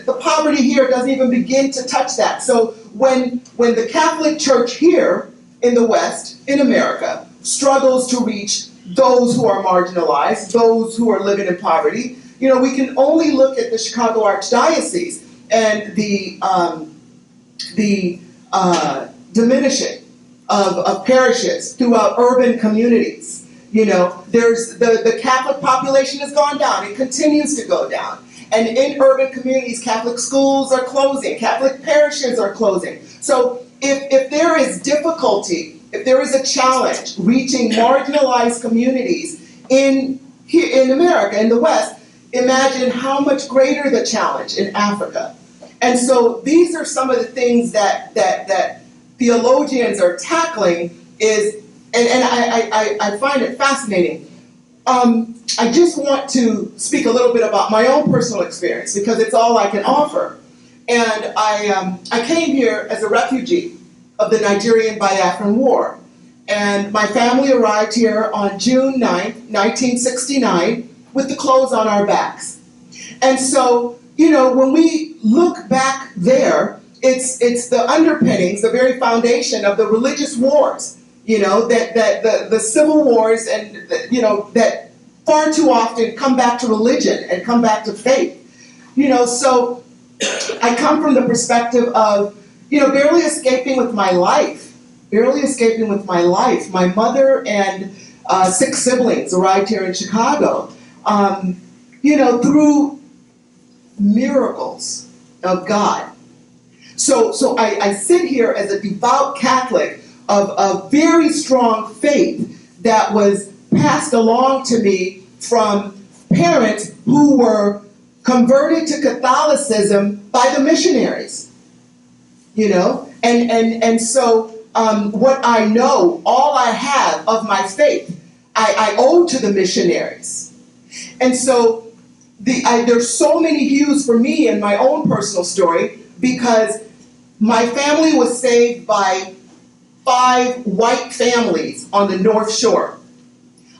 the poverty here doesn't even begin to touch that. So when the Catholic Church here in the West, in America, struggles to reach those who are marginalized, those who are living in poverty, we can only look at the Chicago Archdiocese and the diminishing of parishes throughout urban communities. There's the Catholic population has gone down. It continues to go down. And in urban communities, Catholic schools are closing. Catholic parishes are closing. So if there is difficulty, if there is a challenge reaching marginalized communities in America, in the West, imagine how much greater the challenge in Africa. And so these are some of the things that theologians are tackling and I find it fascinating. I just want to speak a little bit about my own personal experience because it's all I can offer. And I came here as a refugee of the Nigerian Biafran War. And my family arrived here on June 9th, 1969, with the clothes on our backs. And so, when we look back there, it's the underpinnings, the very foundation of the religious wars, that the civil wars and, that far too often come back to religion and come back to faith. So I come from the perspective of, barely escaping with my life. My mother and 6 siblings arrived here in Chicago, through miracles of God. So I sit here as a devout Catholic of very strong faith that was passed along to me from parents who were converted to Catholicism by the missionaries, and so what I know, all I have of my faith, I owe to the missionaries. And so there's so many hues for me in my own personal story because my family was saved by 5 white families on the North Shore.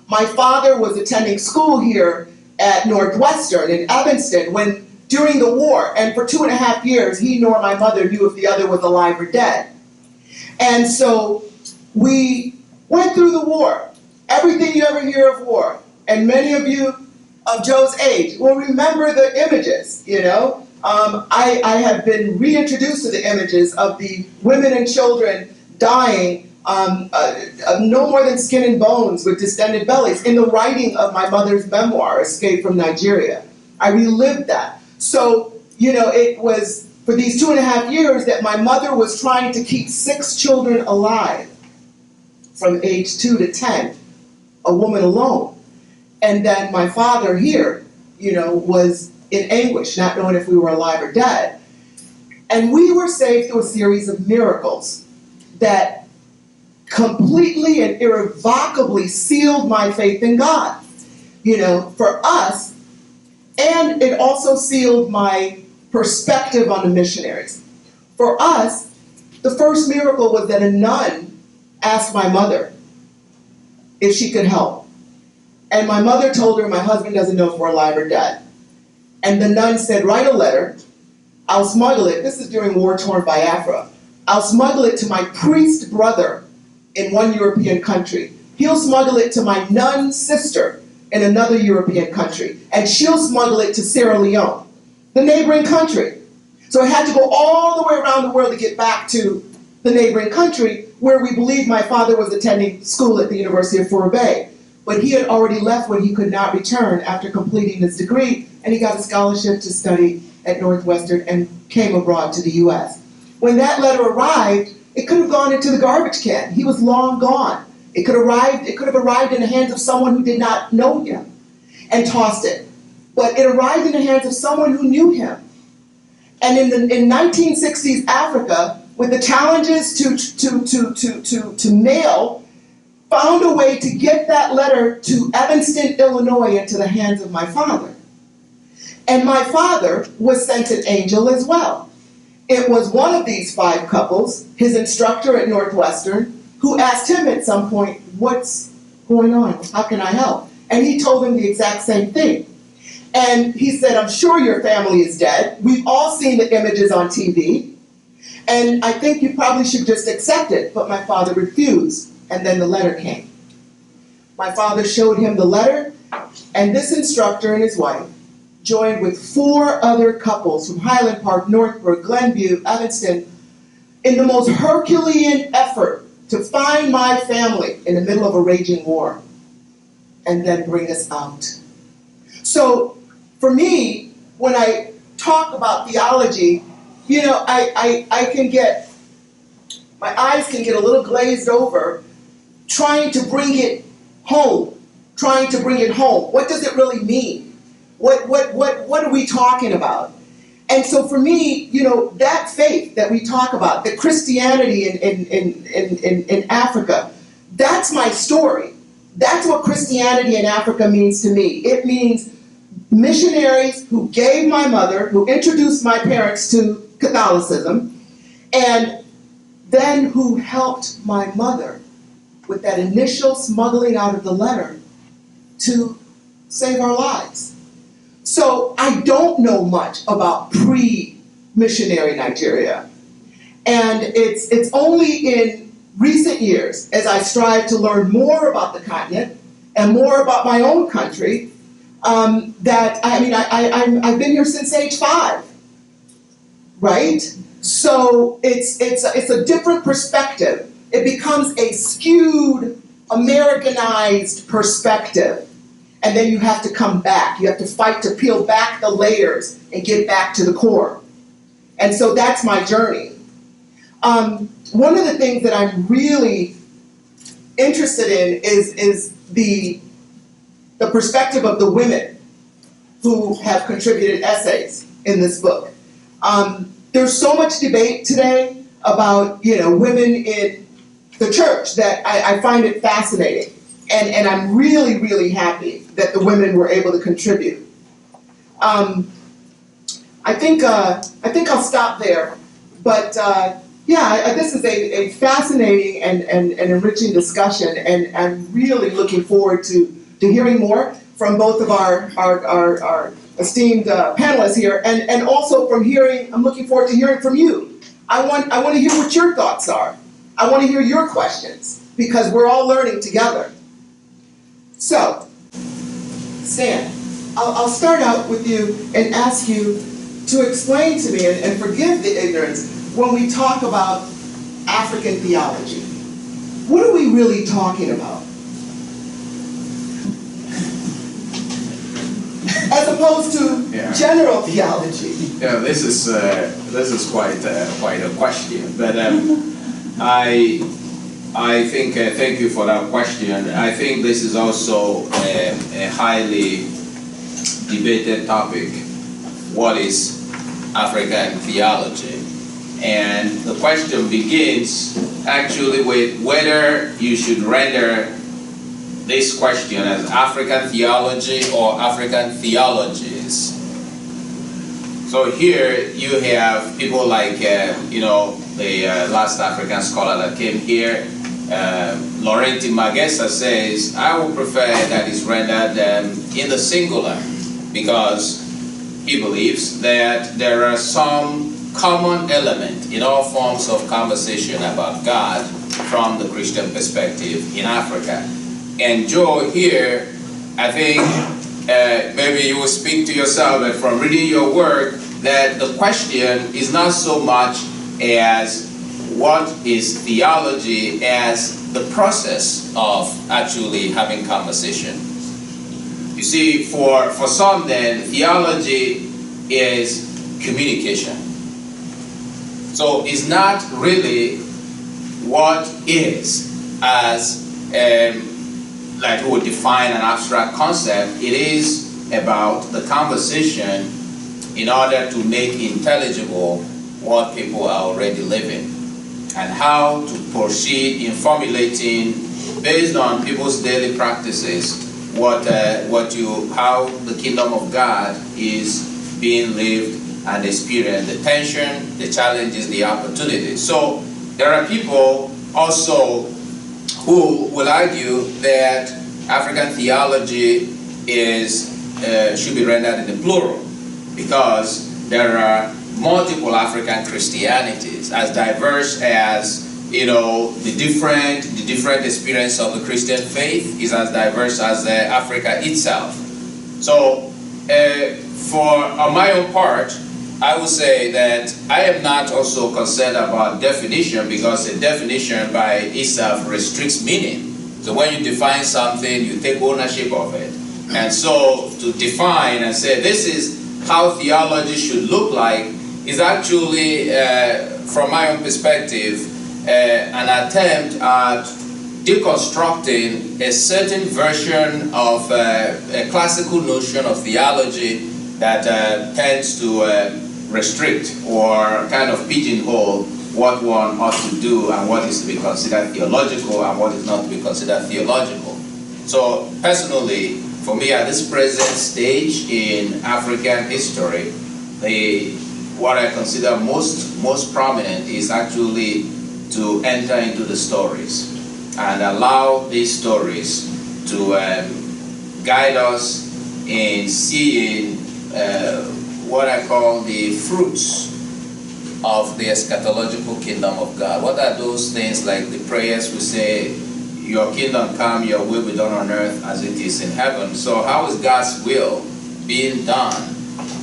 My father was attending school here at Northwestern in Evanston during the war, and for 2.5 years, he nor my mother knew if the other was alive or dead. And so we went through the war, everything you ever hear of war, and many of you of Joe's age will remember the images, I have been reintroduced to the images of the women and children dying no more than skin and bones with distended bellies in the writing of my mother's memoir, Escape from Nigeria. I relived that. So, it was for these 2.5 years that my mother was trying to keep 6 children alive from age 2 to 10, a woman alone. And then my father here, was in anguish, not knowing if we were alive or dead. And we were saved through a series of miracles that completely and irrevocably sealed my faith in God, for us. And it also sealed my perspective on the missionaries. For us, the first miracle was that a nun asked my mother if she could help. And my mother told her, my husband doesn't know if we're alive or dead. And the nun said, write a letter. I'll smuggle it. This is during war-torn Biafra. I'll smuggle it to my priest brother in one European country. He'll smuggle it to my nun sister in another European country. And she'll smuggle it to Sierra Leone, the neighboring country. So I had to go all the way around the world to get back to the neighboring country where we believe my father was attending school at the University of Fort Bay. But he had already left when he could not return after completing his degree, and he got a scholarship to study at Northwestern and came abroad to the US. When that letter arrived, it could have gone into the garbage can. He was long gone. It could have arrived in the hands of someone who did not know him and tossed it. But it arrived in the hands of someone who knew him. And in 1960s Africa, with the challenges to mail, found a way to get that letter to Evanston, Illinois, into the hands of my father. And my father was sent an angel as well. It was one of these 5 couples, his instructor at Northwestern, who asked him at some point, what's going on? How can I help? And he told him the exact same thing. And he said, I'm sure your family is dead. We've all seen the images on TV. And I think you probably should just accept it. But my father refused. And then the letter came. My father showed him the letter. And this instructor and his wife joined with 4 other couples from Highland Park, Northbrook, Glenview, Evanston, in the most Herculean effort to find my family in the middle of a raging war and then bring us out. So for me, when I talk about theology, you know, my eyes can get a little glazed over trying to bring it home. What does it really mean? What are we talking about? And so for me, you know, that faith that we talk about, the Christianity in Africa, that's my story. That's what Christianity in Africa means to me. It means missionaries who gave my mother, who introduced my parents to Catholicism, and then who helped my mother with that initial smuggling out of the letter to save our lives. So I don't know much about pre-missionary Nigeria. And it's only in recent years, as I strive to learn more about the continent and more about my own country, that, I've been here since age 5, right? So it's a different perspective. It becomes a skewed, Americanized perspective. And then you have to come back. You have to fight to peel back the layers and get back to the core. And so that's my journey. One of the things that I'm really interested in is the perspective of the women who have contributed essays in this book. There's so much debate today about, you know, women in the church that I find it fascinating. And I'm really, really happy that the women were able to contribute. I think I'll stop there. But this is a fascinating and enriching discussion, and I'm really looking forward to hearing more from both of our esteemed panelists here, and also I'm looking forward to hearing from you. I want to hear what your thoughts are. I want to hear your questions, because we're all learning together. So, Stan, I'll start out with you and ask you to explain to me, and forgive the ignorance, when we talk about African theology. What are we really talking about? As opposed to general theology. Yeah, this is quite a question, but I think, thank you for that question. I think this is also a highly debated topic. What is African theology? And the question begins actually with whether you should render this question as African theology or African theologies. So here you have people like, the last African scholar that came here, Laurenti Magesa says, I would prefer that it's rendered in the singular, because he believes that there are some common element in all forms of conversation about God from the Christian perspective in Africa. And Joe, here, I think maybe you will speak to yourself, but from reading your work, that the question is not so much as what is theology as the process of actually having conversation. You see, for some then, theology is communication. So it's not really what is as like who would define an abstract concept. It is about the conversation in order to make intelligible what people are already living, and how to proceed in formulating, based on people's daily practices, how the kingdom of God is being lived and experienced, the tension, the challenges, the opportunities. So there are people also who will argue that African theology should be rendered in the plural, because there are multiple African Christianities, as diverse as, the different experience of the Christian faith is as diverse as Africa itself. So, on my own part, I would say that I am not also concerned about definition, because the definition by itself restricts meaning. So when you define something, you take ownership of it. And so to define and say this is how theology should look like is actually, from my own perspective, an attempt at deconstructing a certain version of a classical notion of theology that tends to restrict or kind of pigeonhole what one ought to do and what is to be considered theological and what is not to be considered theological. So personally, for me at this present stage in African history, what I consider most prominent is actually to enter into the stories and allow these stories to guide us in seeing what I call the fruits of the eschatological kingdom of God. What are those things, like the prayers we say, your kingdom come, your will be done on earth as it is in heaven. So how is God's will being done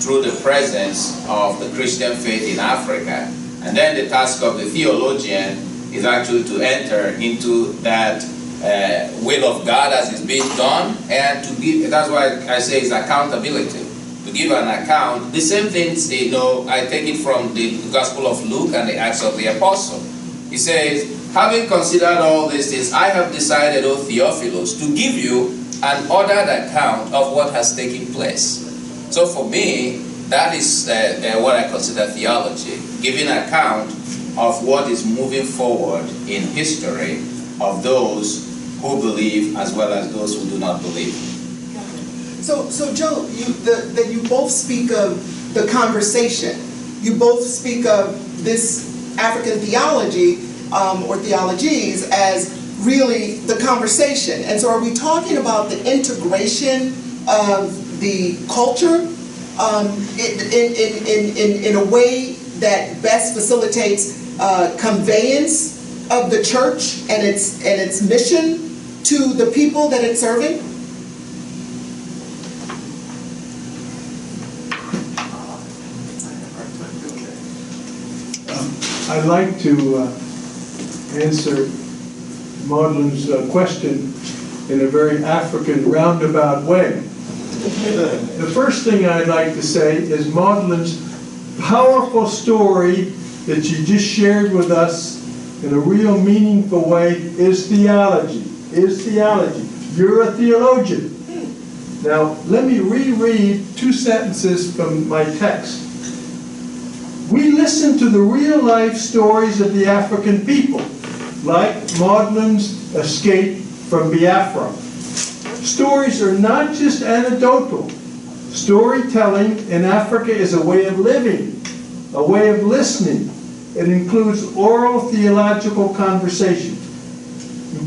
through the presence of the Christian faith in Africa? And then the task of the theologian is actually to enter into that will of God as it's being done, and to give, that's why I say it's accountability, to give an account. The same things, I take it from the Gospel of Luke and the Acts of the Apostle. He says, having considered all these things, I have decided, O Theophilus, to give you an ordered account of what has taken place. So for me, that is what I consider theology, giving account of what is moving forward in history of those who believe as well as those who do not believe. So Joe, you both speak of the conversation. You both speak of this African theology or theologies as really the conversation. And so are we talking about the integration of the culture in a way that best facilitates conveyance of the church and its mission to the people that it's serving? I'd like to answer Maudlyne's question in a very African roundabout way. The first thing I'd like to say is Maudlyne's powerful story that you just shared with us in a real meaningful way is theology. You're a theologian. Now, let me reread 2 sentences from my text. We listen to the real-life stories of the African people, like Maudlyne's escape from Biafra. Stories are not just anecdotal. Storytelling in Africa is a way of living, a way of listening. It includes oral theological conversation.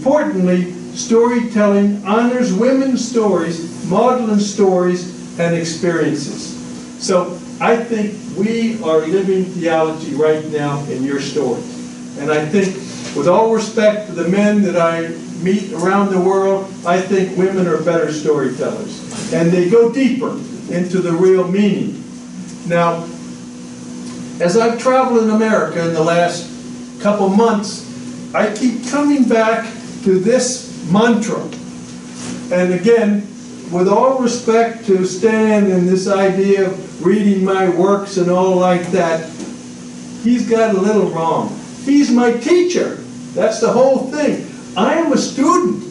Importantly, storytelling honors women's stories, Maudlyne stories, and experiences. So I think we are living theology right now in your stories. And I think, with all respect to the men that I meet around the world, I think women are better storytellers. And they go deeper into the real meaning. Now, as I've traveled in America in the last couple months, I keep coming back to this mantra. And again, with all respect to Stan and this idea of reading my works and all like that, he's got a little wrong. He's my teacher. That's the whole thing. I am a student.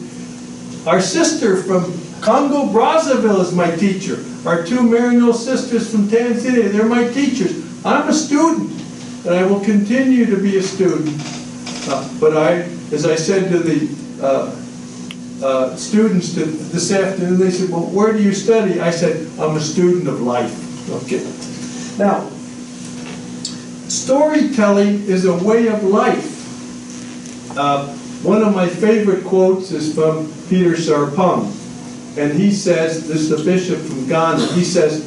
Our sister from Congo Brazzaville is my teacher. Our two Maryknoll sisters from Tanzania, they're my teachers. I'm a student, and I will continue to be a student. But as I said to the students this afternoon, they said, well, where do you study? I said, I'm a student of life. Okay. Now, storytelling is a way of life. One of my favorite quotes is from Peter Sarpong, and he says, this is the bishop from Ghana, he says,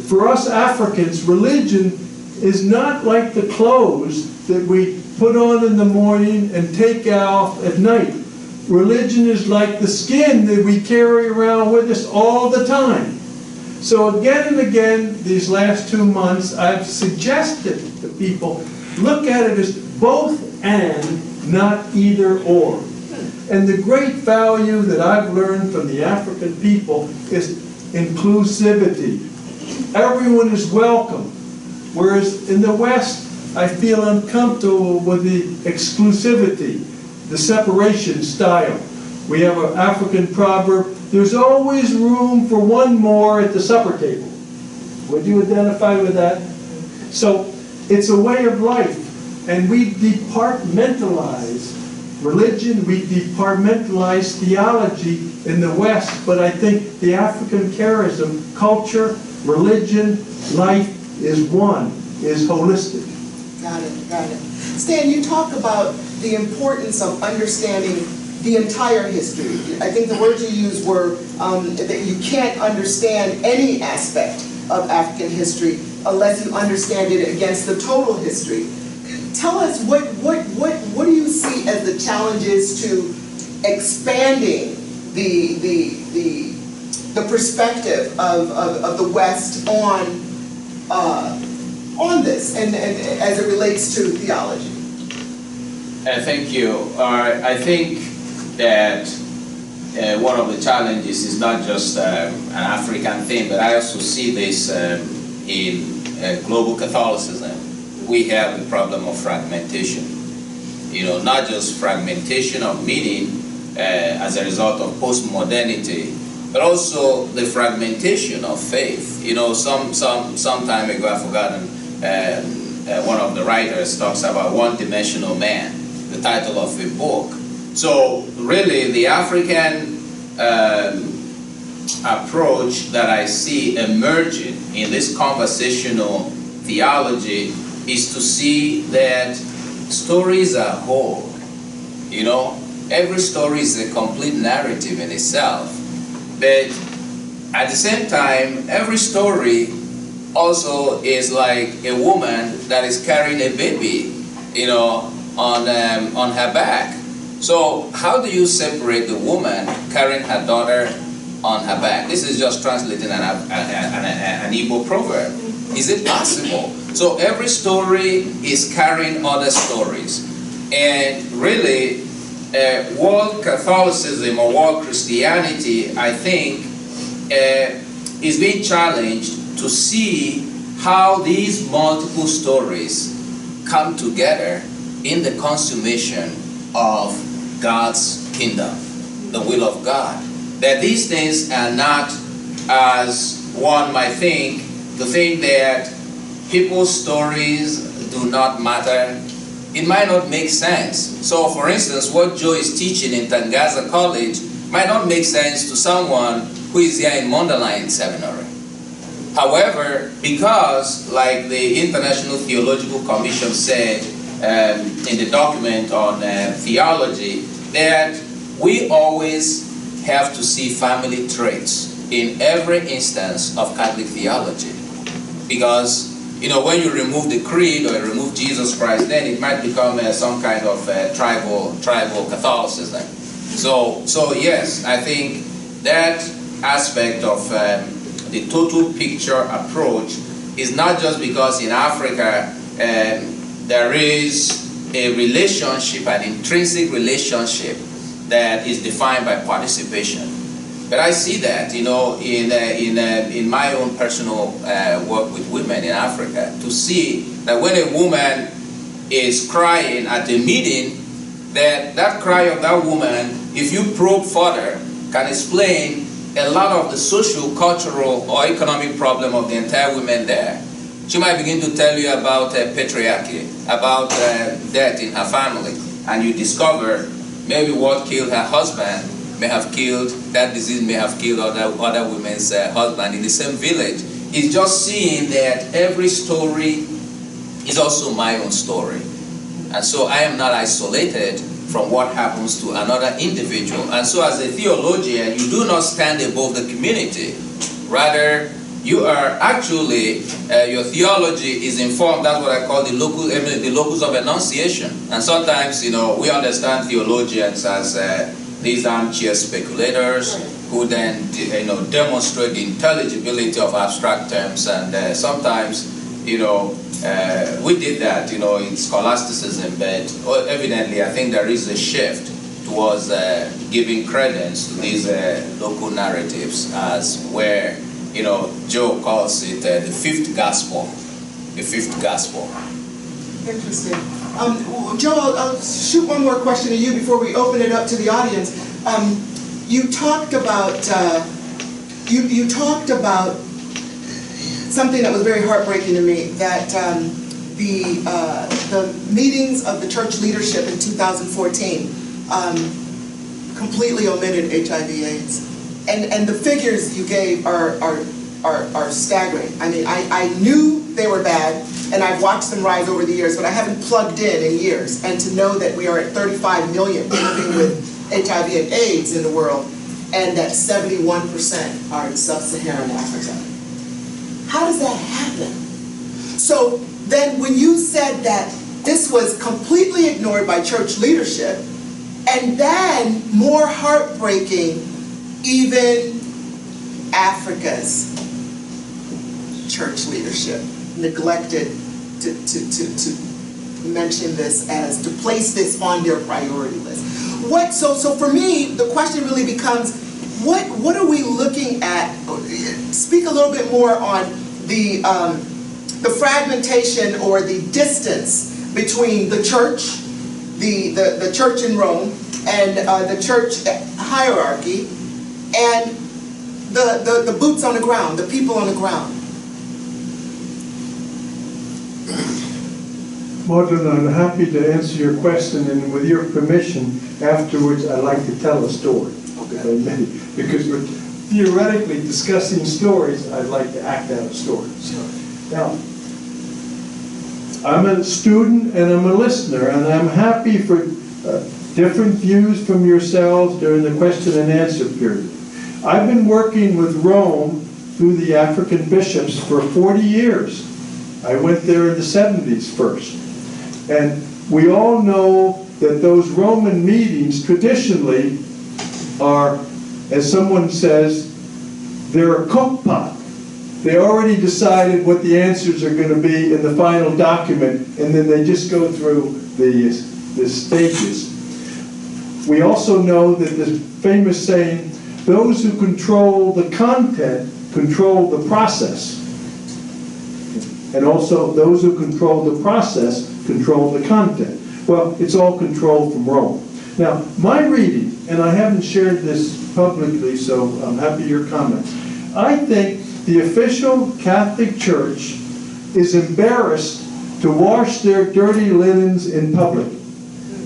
for us Africans, religion is not like the clothes that we put on in the morning and take off at night. Religion is like the skin that we carry around with us all the time. So again and again, these last 2 months, I've suggested to people, look at it as both and, not either or. And the great value that I've learned from the African people is inclusivity. Everyone is welcome. Whereas in the West, I feel uncomfortable with the exclusivity, the separation style. We have an African proverb, there's always room for one more at the supper table. Would you identify with that? So it's a way of life. And we departmentalize religion, we departmentalize theology in the West, but I think the African charism, culture, religion, life is one, is holistic. Got it, got it. Stan, you talk about the importance of understanding the entire history. I think the words you used were that you can't understand any aspect of African history unless you understand it against the total history. Tell us, what do you see as the challenges to expanding the perspective of the West on this and as it relates to theology? Thank you. I think that one of the challenges is not just an African thing, but I also see this in global Catholicism. We have the problem of fragmentation. You know, not just fragmentation of meaning as a result of postmodernity, but also the fragmentation of faith. You know, some time ago, I've forgotten, one of the writers talks about one-dimensional man, the title of a book. So really, the African approach that I see emerging in this conversational theology is to see that stories are whole. You know, every story is a complete narrative in itself. But at the same time, every story also is like a woman that is carrying a baby, you know, on her back. So how do you separate the woman carrying her daughter on her back? This is just translating an Igbo proverb. Is it possible? So every story is carrying other stories. And really, world Catholicism or world Christianity, I think, is being challenged to see how these multiple stories come together in the consummation of God's kingdom, the will of God. That these things are not, as one might think, to think that people's stories do not matter. It might not make sense. So for instance, what Joe is teaching in Tangaza College might not make sense to someone who is here in Maudlyne Seminary. However, because like the International Theological Commission said in the document on theology, that we always have to see family traits in every instance of Catholic theology. Because, when you remove the creed or remove Jesus Christ, then it might become some kind of tribal Catholicism. So yes, I think that aspect of the total picture approach is not just because in Africa there is a relationship, an intrinsic relationship that is defined by participation. But I see that, in my own personal work with women in Africa, to see that when a woman is crying at a meeting, that cry of that woman, if you probe further, can explain a lot of the social, cultural, or economic problem of the entire women there. She might begin to tell you about patriarchy, about death in her family, and you discover maybe what killed her husband may have killed, that disease may have killed other women's husband in the same village. It's just seeing that every story is also my own story. And so I am not isolated from what happens to another individual. And so as a theologian, you do not stand above the community. Rather, you are actually, your theology is informed, that's what I call the locus of enunciation. And sometimes, we understand theologians as these armchair speculators who then, demonstrate the intelligibility of abstract terms. And sometimes, we did that, in scholasticism, but evidently I think there is a shift towards giving credence to these local narratives as where, Joe calls it the fifth gospel. The fifth gospel. Interesting. Joe, I'll shoot one more question to you before we open it up to the audience. You talked about something that was very heartbreaking to me, that the meetings of the church leadership in 2014 completely omitted HIV/AIDS. And the figures you gave are staggering. I mean, I knew they were bad, and I've watched them rise over the years, but I haven't plugged in years. And to know that we are at 35 million living with HIV and AIDS in the world, and that 71% are in sub-Saharan Africa. How does that happen? So then when you said that this was completely ignored by church leadership, and then more heartbreaking, even Africa's church leadership neglected to mention this to place this on their priority list. So for me, the question really becomes, what are we looking at? Speak a little bit more on the fragmentation or the distance between the church, the church in Rome, and the church hierarchy, and the boots on the ground, the people on the ground. Maudlyne, I'm happy to answer your question, and with your permission, afterwards I'd like to tell a story. Okay. Because we're theoretically discussing stories, I'd like to act out a story. Now, I'm a student and I'm a listener, and I'm happy for different views from yourselves during the question and answer period. I've been working with Rome through the African bishops for 40 years. I went there in the 70s first. And we all know that those Roman meetings traditionally are, as someone says, they're a cook pot. They already decided what the answers are going to be in the final document, and then they just go through the stages. We also know that the famous saying, those who control the content control the process. And also those who control the process control the content. Well, it's all controlled from Rome. Now, my reading, and I haven't shared this publicly, so I'm happy your comment. I think the official Catholic Church is embarrassed to wash their dirty linens in public.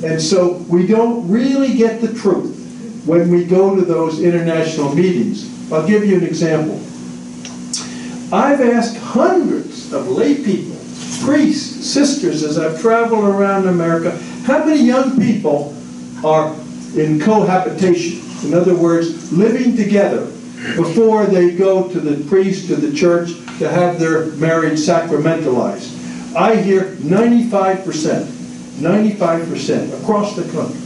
And so we don't really get the truth when we go to those international meetings. I'll give you an example. I've asked hundreds of lay people, priests, sisters, as I've traveled around America, how many young people are in cohabitation. In other words, living together before they go to the priest, to the church, to have their marriage sacramentalized. I hear 95% across the country.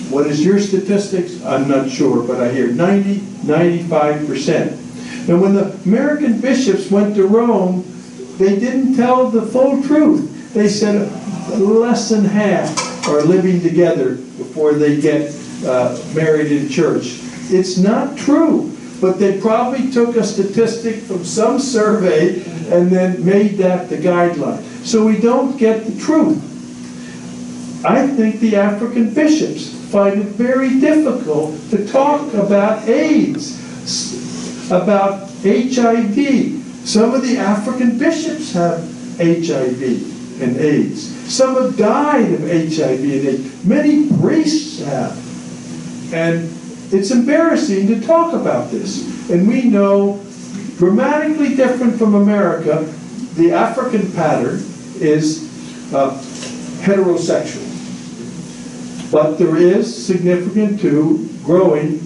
What is your statistics? I'm not sure, but I hear 95%. And when the American bishops went to Rome, they didn't tell the full truth. They said less than half are living together before they get married in church. It's not true, but they probably took a statistic from some survey and then made that the guideline. So we don't get the truth. I think the African bishops find it very difficult to talk about AIDS, about HIV. Some of the African bishops have HIV and AIDS. Some have died of HIV and AIDS. Many priests have. And it's embarrassing to talk about this. And we know, dramatically different from America, the African pattern is heterosexual. But there is significant to growing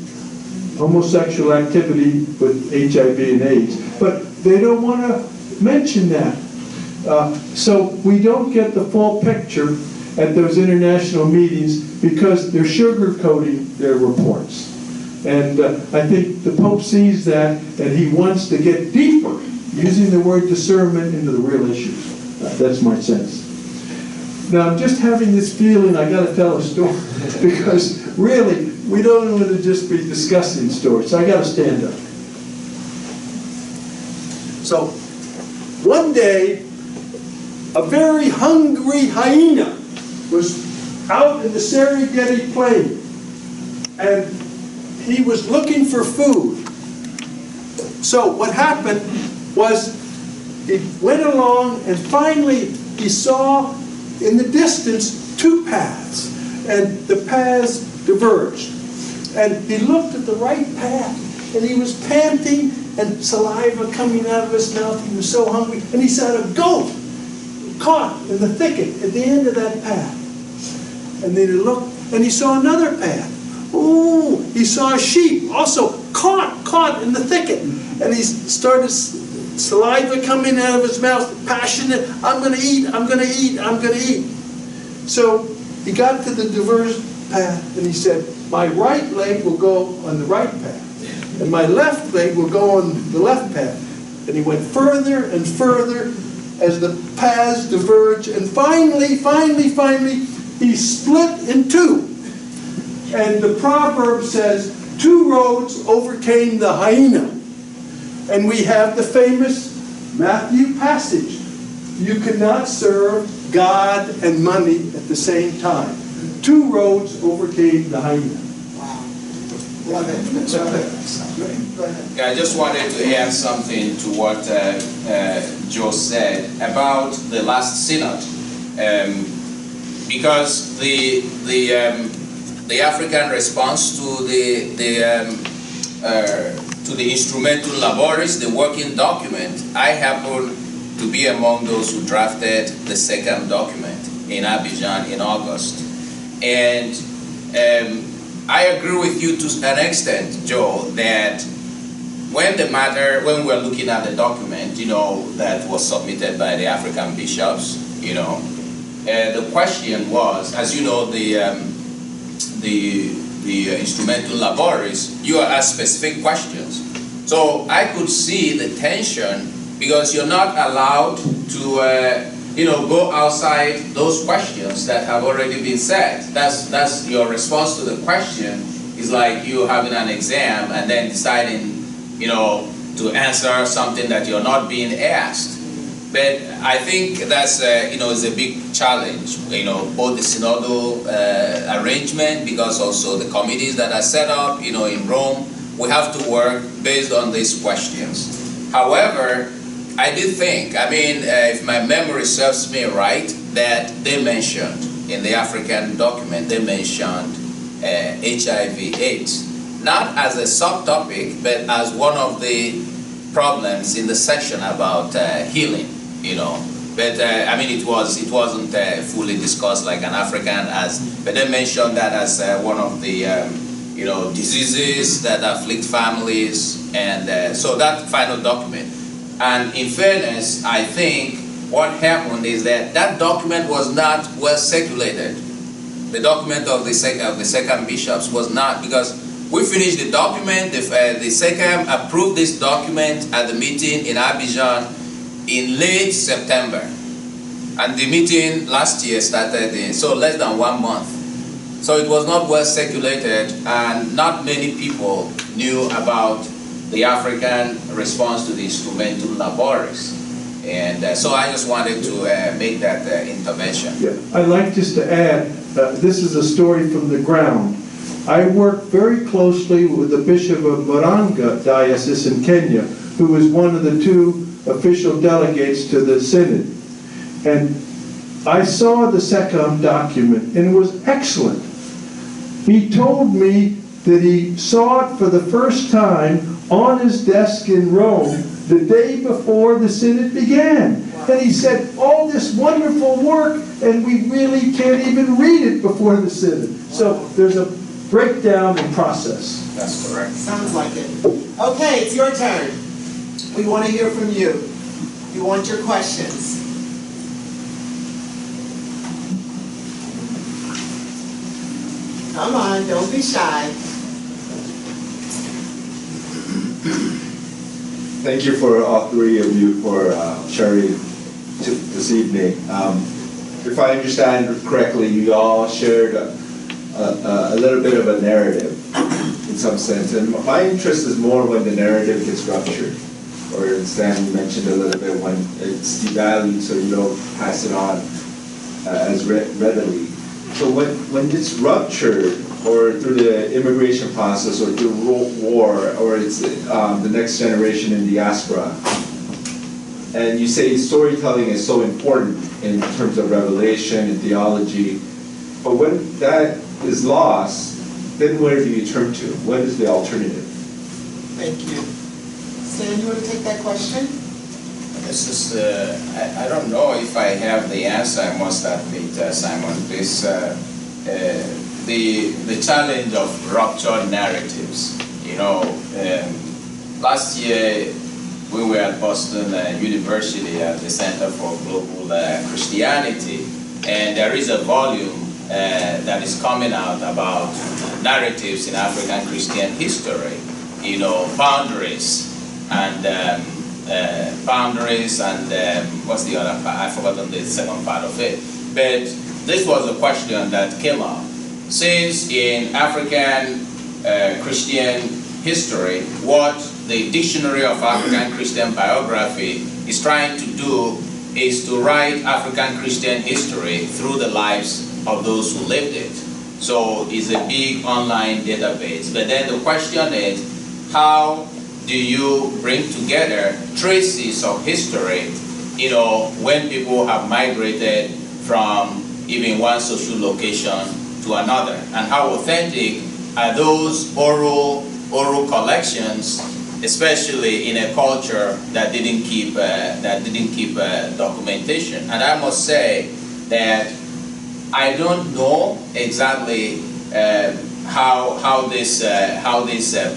homosexual activity with HIV and AIDS. But they don't want to mention that. So we don't get the full picture at those international meetings because they're sugarcoating their reports. And I think the Pope sees that and he wants to get deeper, using the word discernment, into the real issues. That's my sense. Now, I'm just having this feeling I got to tell a story because really, we don't want to just be discussing stories. So I got to stand up. So, one day, a very hungry hyena was out in the Serengeti plain, and he was looking for food. So what happened was he went along, and finally he saw in the distance two paths, and the paths diverged. And he looked at the right path, and he was panting and saliva coming out of his mouth. He was so hungry, and he saw a goat caught in the thicket at the end of that path. And then he looked, and he saw another path. Ooh, he saw a sheep also caught in the thicket. And he started saliva coming out of his mouth, passionate, I'm going to eat, I'm going to eat, I'm going to eat. So he got to the diverged path, and he said, my right leg will go on the right path, and my left leg will go on the left path. And he went further and further as the paths diverged, and finally, he split in two. And the proverb says, two roads overcame the hyena. And we have the famous Matthew passage. You cannot serve God and money at the same time. Two roads overcame the hyena. Love it. Yeah, I just wanted to add something to what Joe said about the last synod, because the African response to the instrumental laboris, the working document, I happen to be among those who drafted the second document in Abidjan in August, and I agree with you to an extent, Joe, that when we're looking at the document, that was submitted by the African bishops, the question was, as you know, the instrumental laboris, you are asked specific questions. So I could see the tension because you're not allowed to go outside those questions that have already been said. That's your response to the question is like you having an exam and then deciding, to answer something that you're not being asked. But I think that's, is a big challenge, both the synodal arrangement, because also the committees that are set up, in Rome, we have to work based on these questions. However, I did think, if my memory serves me right, that they mentioned, in the African document, they mentioned HIV/AIDS, not as a subtopic, but as one of the problems in the section about healing, But I mean, it wasn't fully discussed like an African but they mentioned that as one of the diseases that afflict families, and so that final document. And in fairness, I think what happened is that document was not well circulated. The document of the second bishops was not, because we finished the document. The second approved this document at the meeting in Abidjan in late September, and the meeting last year started so less than 1 month. So it was not well circulated, and not many people knew about the African response to the instrumentum laboris. And so I just wanted to make that intervention. Yeah, I'd like just to add, this is a story from the ground. I worked very closely with the Bishop of Murang'a Diocese in Kenya, who was one of the 2 official delegates to the Synod. And I saw the SECOM document, and it was excellent. He told me that he saw it for the first time on his desk in Rome the day before the Synod began. And he said, all this wonderful work, and we really can't even read it before the Synod. So there's a breakdown in process. That's correct. Sounds like it. Okay, it's your turn. We want to hear from you. We want your questions. Come on, don't be shy. Thank you for all 3 of you for sharing this evening. If I understand correctly, you all shared a little bit of a narrative in some sense. And my interest is more when the narrative gets ruptured. Or as Stan mentioned a little bit, when it's devalued so you don't pass it on as readily. So when it's ruptured, or through the immigration process, or through war, or it's the next generation in diaspora, and you say storytelling is so important in terms of revelation and theology, but when that is lost, then where do you turn to? What is the alternative? Thank you. Stan, you want to take that question? This is I don't know if I have the answer, I must admit, Simon. This the challenge of ruptured narratives. Last year we were at Boston University at the Center for Global Christianity, and there is a volume that is coming out about narratives in African Christian history. Boundaries and what's the other part? I've forgotten the second part of it. But this was a question that came up. Since in African Christian history, what the Dictionary of African Christian Biography is trying to do is to write African Christian history through the lives of those who lived it. So it's a big online database. But then the question is, how do you bring together traces of history, when people have migrated from even one social location to another? And how authentic are those oral collections, especially in a culture that didn't keep documentation? And I must say that I don't know exactly how this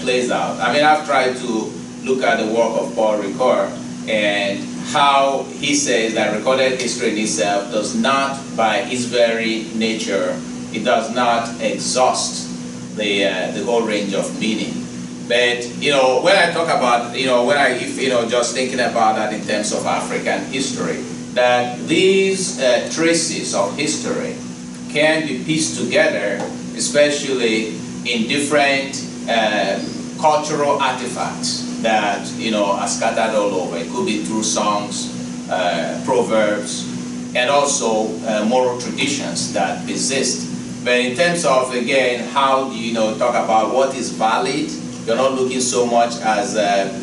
plays out. I mean, I've tried to look at the work of Paul Ricoeur and how he says that recorded history in itself does not, by its very nature, it does not exhaust the whole range of meaning. But when I talk about just thinking about that in terms of African history, that these traces of history can be pieced together, especially in different cultural artifacts that are scattered all over. It could be through songs, proverbs, and also moral traditions that persist. But in terms of, again, how do you talk about what is valid, you're not looking so much as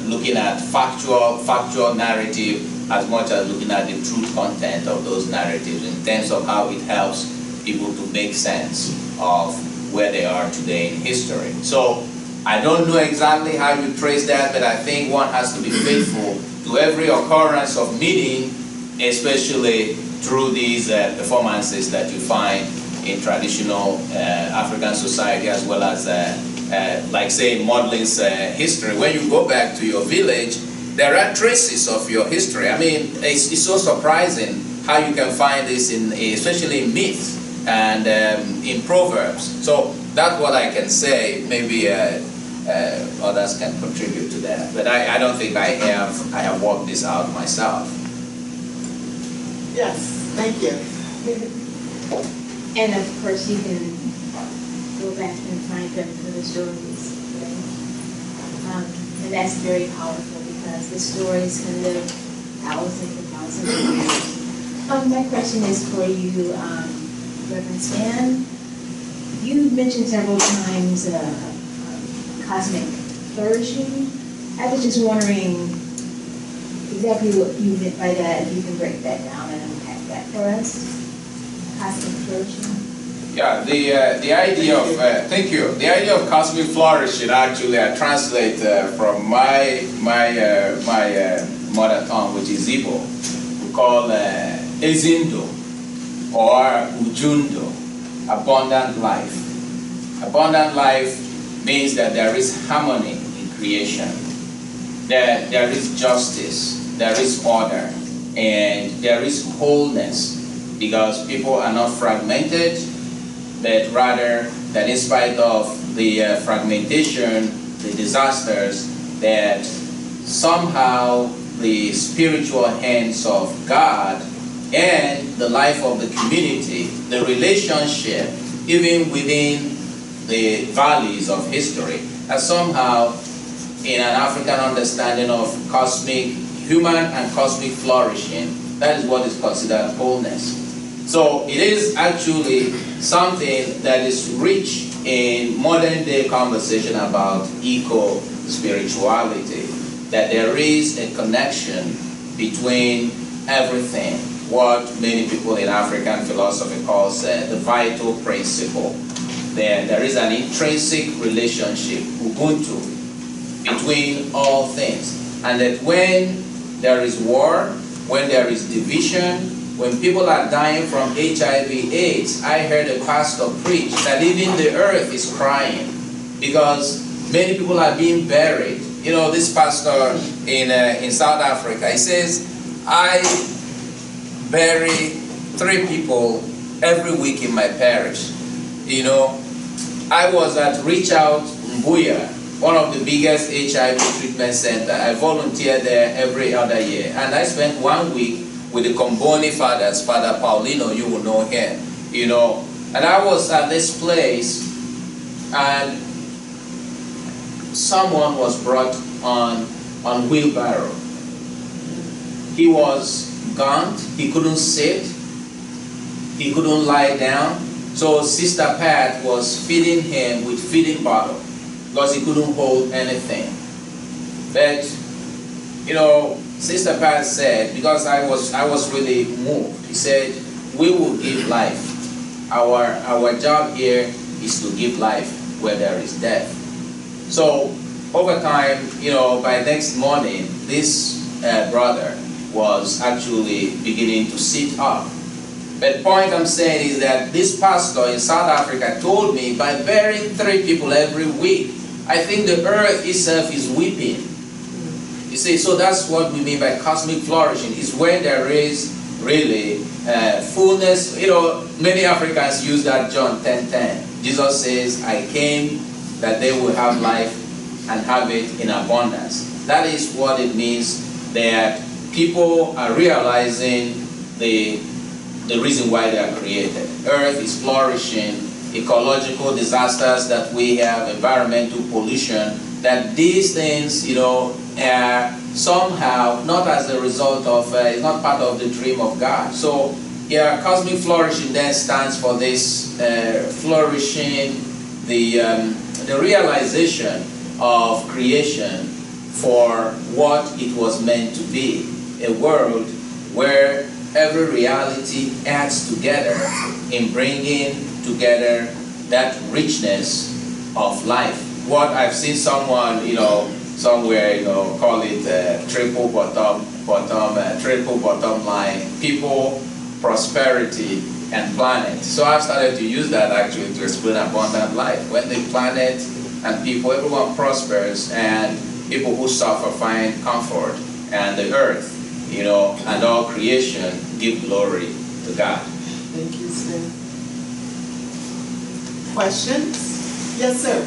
looking at factual narrative as much as looking at the truth content of those narratives in terms of how it helps people to make sense of where they are today in history. So I don't know exactly how you trace that, but I think one has to be faithful to every occurrence of meaning especially through these performances that you find in traditional African society, as well as, like say, Maudlyne's history. When you go back to your village, there are traces of your history. I mean, it's so surprising how you can find this in, especially in myths and in proverbs. So that's what I can say. Maybe others can contribute to that, but I don't think I have worked this out myself. Yes, thank you. And of course, you can go back and find them for the stories, right? And that's very powerful because the stories can live thousands and thousands of years. My question is for you, Reverend Stan. You mentioned several times cosmic flourishing. I was just wondering exactly what you meant by that, if you can break that down and unpack that for us. Cosmic flourishing. Yeah, the idea of thank you. The idea of cosmic flourishing actually I translate from my mother tongue, which is Igbo, we call Ezindo or Ujundo, abundant life. Abundant life means that there is harmony in creation, that there is justice, there is order, and there is wholeness. Because people are not fragmented, but rather that in spite of the fragmentation, the disasters, that somehow the spiritual hands of God and the life of the community, the relationship, even within the valleys of history, are somehow in an African understanding of cosmic, human and cosmic flourishing. That is what is considered wholeness. So it is actually something that is rich in modern day conversation about eco-spirituality, that there is a connection between everything, what many people in African philosophy calls the vital principle. There is an intrinsic relationship, Ubuntu, between all things. And that when there is war, when there is division, when people are dying from HIV/AIDS, I heard a pastor preach that even the earth is crying because many people are being buried. You know, this pastor in South Africa, he says, I bury 3 people every week in my parish. You know, I was at Reach Out Mbuya, one of the biggest HIV treatment centers. I volunteer there every other year, and I spent 1 week with the Comboni fathers, Father Paulino, you will know him, you know. And I was at this place, and someone was brought on wheelbarrow. He was gaunt, he couldn't sit, he couldn't lie down. So Sister Pat was feeding him with feeding bottle because he couldn't hold anything. But, you know, Sister Pat said, because I was really moved, he said, we will give life. Our job here is to give life where there is death. So over time, you know, by next morning, this brother was actually beginning to sit up. But the point I'm saying is that this pastor in South Africa told me, by burying 3 people every week, I think the earth itself is weeping. You see, so that's what we mean by cosmic flourishing, is when there is really fullness. You know, many Africans use that John 10:10. Jesus says, I came that they will have life and have it in abundance. That is what it means that people are realizing the reason why they are created. Earth is flourishing, ecological disasters that we have, environmental pollution, that these things, you know, are somehow not as a result of, it's not part of the dream of God. So, yeah, cosmic flourishing then stands for this flourishing, the realization of creation for what it was meant to be, a world where every reality adds together in bringing together that richness of life. What I've seen someone, you know, somewhere, you know, call it triple bottom line: people, prosperity, and planet. So I've started to use that actually to explain abundant life. When the planet and people, everyone prospers, and people who suffer find comfort, and the earth, and all creation give glory to God. Thank you, Stan. Questions? Yes, sir.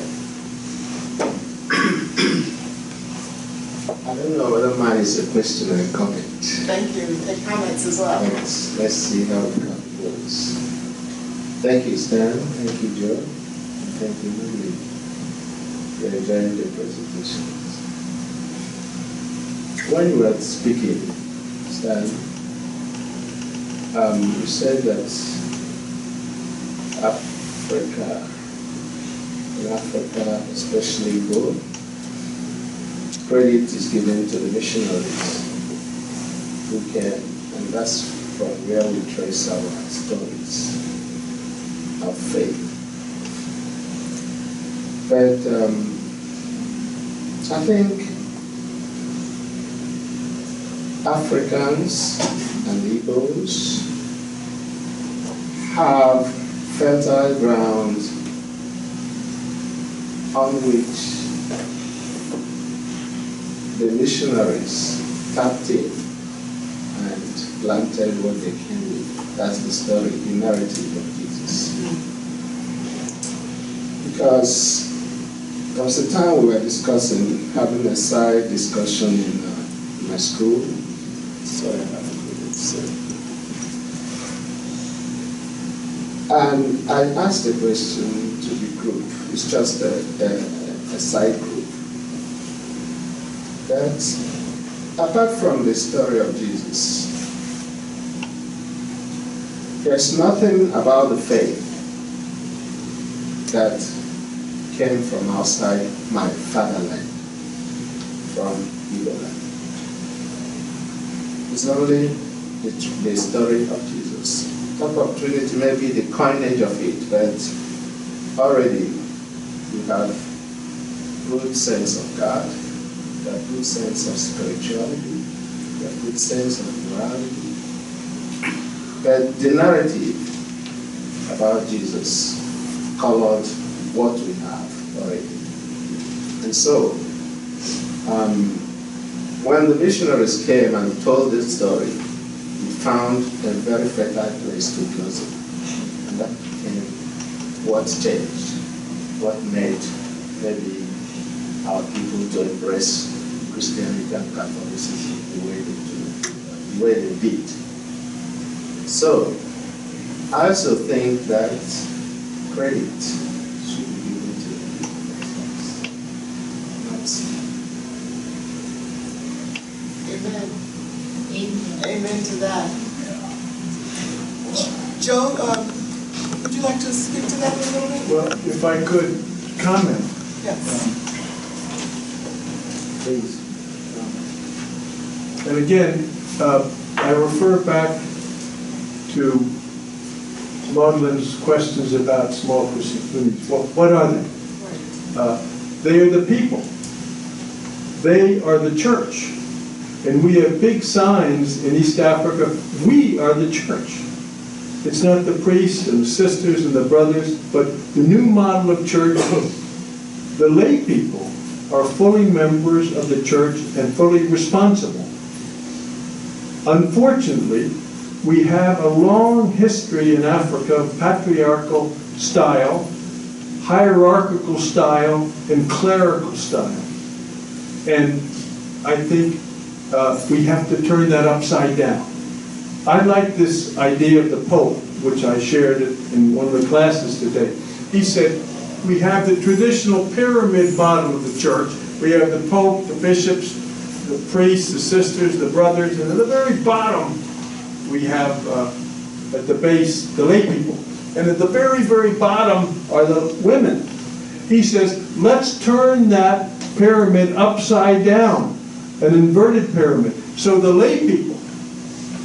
I don't know whether mine is a question or a comment. Thank you. Take comments as well. Let's see how it goes. Thank you, Stan. Thank you, Joe. And thank you, Maudlyne. You're enjoying the presentations. When you were speaking, Stan, you said that in Africa, especially Igbo, credit is given to the missionaries who can, and that's from where we trace our stories of faith. But I think Africans and Igbos have fertile ground on which the missionaries tapped in and planted what they came with. That's the story, the narrative of Jesus. Because there was a time we were having a side discussion in my school. Sorry, I have to put it so. And I asked a question to the group. It's just a side group. That apart from the story of Jesus, there's nothing about the faith that came from outside my fatherland, from Igbo land. It's only the story of Jesus. Talk of Trinity may be the coinage of it, but already you have good sense of God, you have good sense of spirituality, you have good sense of morality. But the narrative about Jesus colored what we have already. And so, when the missionaries came and told this story, we found a very fertile place to close it. And that became what changed, what made maybe our people to embrace Christianity and Catholicism the way they did. So, I also think that credit should be given to the Amen. Amen to that. Joe, would you like to speak to that a little bit? Well, if I could comment, Yes. please. And again, I refer back to Maudlyne's questions about small Christian communities. Well, what are they? They are the people. They are the church. And we have big signs in East Africa. We are the church. It's not the priests and the sisters and the brothers, but the new model of church. The lay people are fully members of the church and fully responsible. Unfortunately, we have a long history in Africa of patriarchal style, hierarchical style, and clerical style. And I think we have to turn that upside down. I like this idea of the Pope, which I shared in one of the classes today. He said, we have the traditional pyramid model of the church. We have the Pope, the bishops, the priests, the sisters, the brothers, and at the very bottom, we have at the base, the lay people. And at the very, very bottom are the women. He says, let's turn that pyramid upside down, an inverted pyramid. So the lay people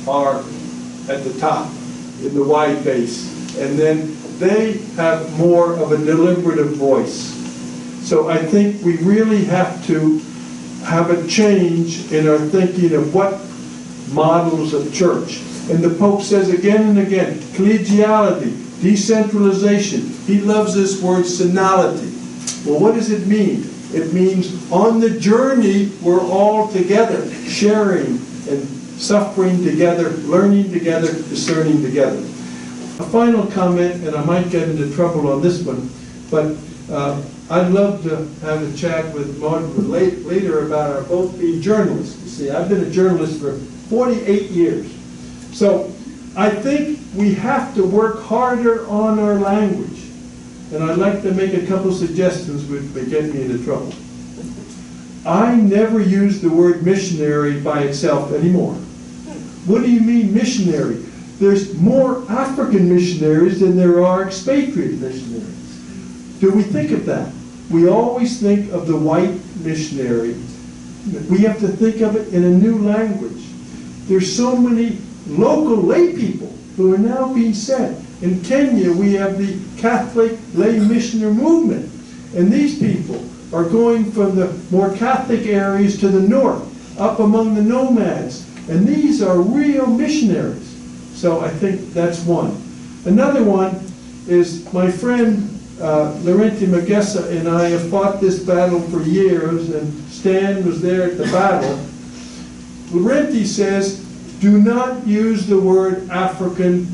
are at the top, in the wide base. And then they have more of a deliberative voice. So I think we really have to have a change in our thinking of what models of church. And the Pope says again and again, collegiality, decentralization. He loves this word synodality. Well, what does it mean? It means on the journey, we're all together, sharing and suffering together, learning together, discerning together. A final comment, and I might get into trouble on this one, but I'd love to have a chat with Maudlyne later about our both being journalists. You see, I've been a journalist for 48 years. So I think we have to work harder on our language. And I'd like to make a couple suggestions which may get me into trouble. I never use the word missionary by itself anymore. What do you mean missionary? There's more African missionaries than there are expatriate missionaries. Do we think of that? We always think of the white missionary. We have to think of it in a new language. There's so many local lay people who are now being sent. In Kenya, we have the Catholic lay missionary movement. And these people are going from the more Catholic areas to the north, up among the nomads. And these are real missionaries. So I think that's one. Another one is my friend Laurenti Magessa and I have fought this battle for years, and Stan was there at the battle. Laurenti says, do not use the word African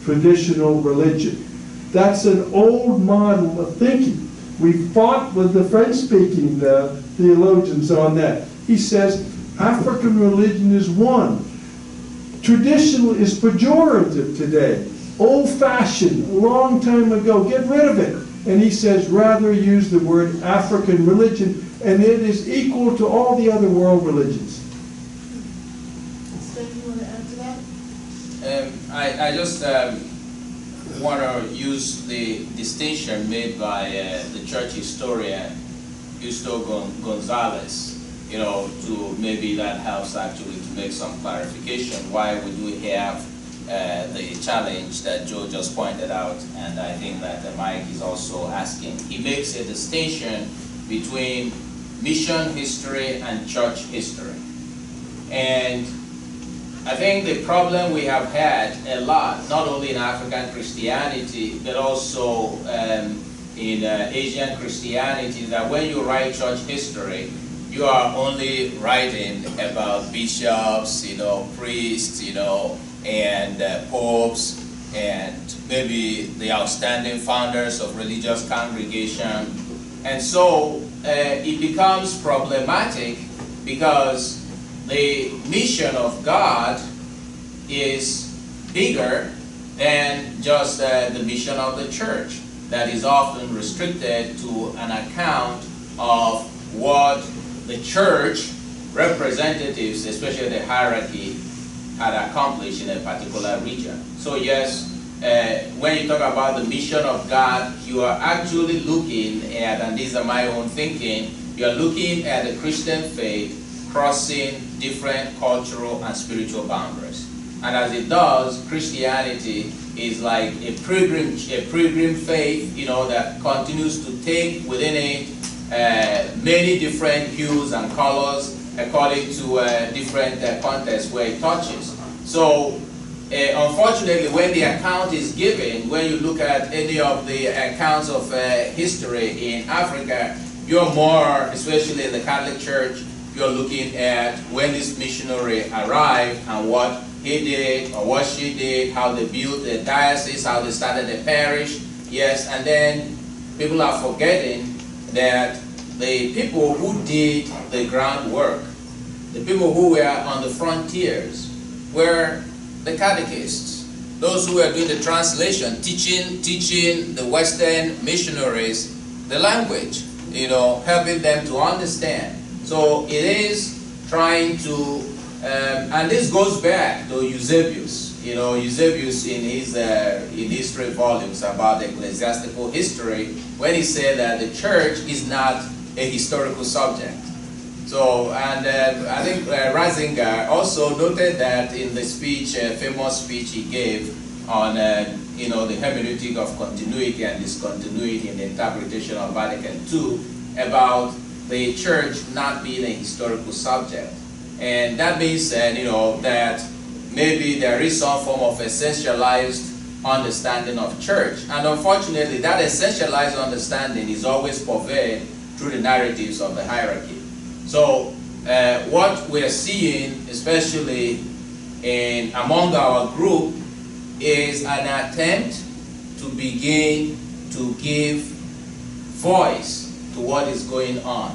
traditional religion. That's an old model of thinking. We fought with the French-speaking theologians on that. He says, African religion is one. Traditional is pejorative today. Old-fashioned, a long time ago, get rid of it. And he says, rather use the word African religion, and it is equal to all the other world religions. I just want to use the distinction made by the church historian Justo Gonzalez, to maybe that helps actually to make some clarification why we do have the challenge that Joe just pointed out, and I think that Mike is also asking. He makes a distinction between mission history and church history. And I think the problem we have had a lot, not only in African Christianity, but also in Asian Christianity, that when you write church history, you are only writing about bishops, priests, and popes, and maybe the outstanding founders of religious congregation. And so it becomes problematic because the mission of God is bigger than just the mission of the church that is often restricted to an account of what the church representatives, especially the hierarchy, had accomplished in a particular region. So yes, when you talk about the mission of God, you are actually looking at, and these are my own thinking, you are looking at the Christian faith crossing different cultural and spiritual boundaries. And as it does, Christianity is like a pilgrim faith, that continues to take within it many different hues and colors according to different contexts where it touches. So unfortunately, when the account is given, when you look at any of the accounts of history in Africa, you're more, especially in the Catholic Church, you're looking at when this missionary arrived and what he did or what she did, how they built the diocese, how they started the parish. Yes, and then people are forgetting that the people who did the groundwork, the people who were on the frontiers, were the catechists, those who were doing the translation, teaching the Western missionaries the language, helping them to understand. So it is trying to, and this goes back to Eusebius. Eusebius in his 3 volumes about ecclesiastical history, when he said that the church is not a historical subject. So, and I think Ratzinger also noted that in the speech, famous speech he gave on, the hermeneutic of continuity and discontinuity in the interpretation of Vatican II, about the church not being a historical subject. And that being said, that maybe there is some form of essentialized understanding of church. And unfortunately, that essentialized understanding is always pervaded through the narratives of the hierarchy. So what we're seeing, especially among our group, is an attempt to begin to give voice to what is going on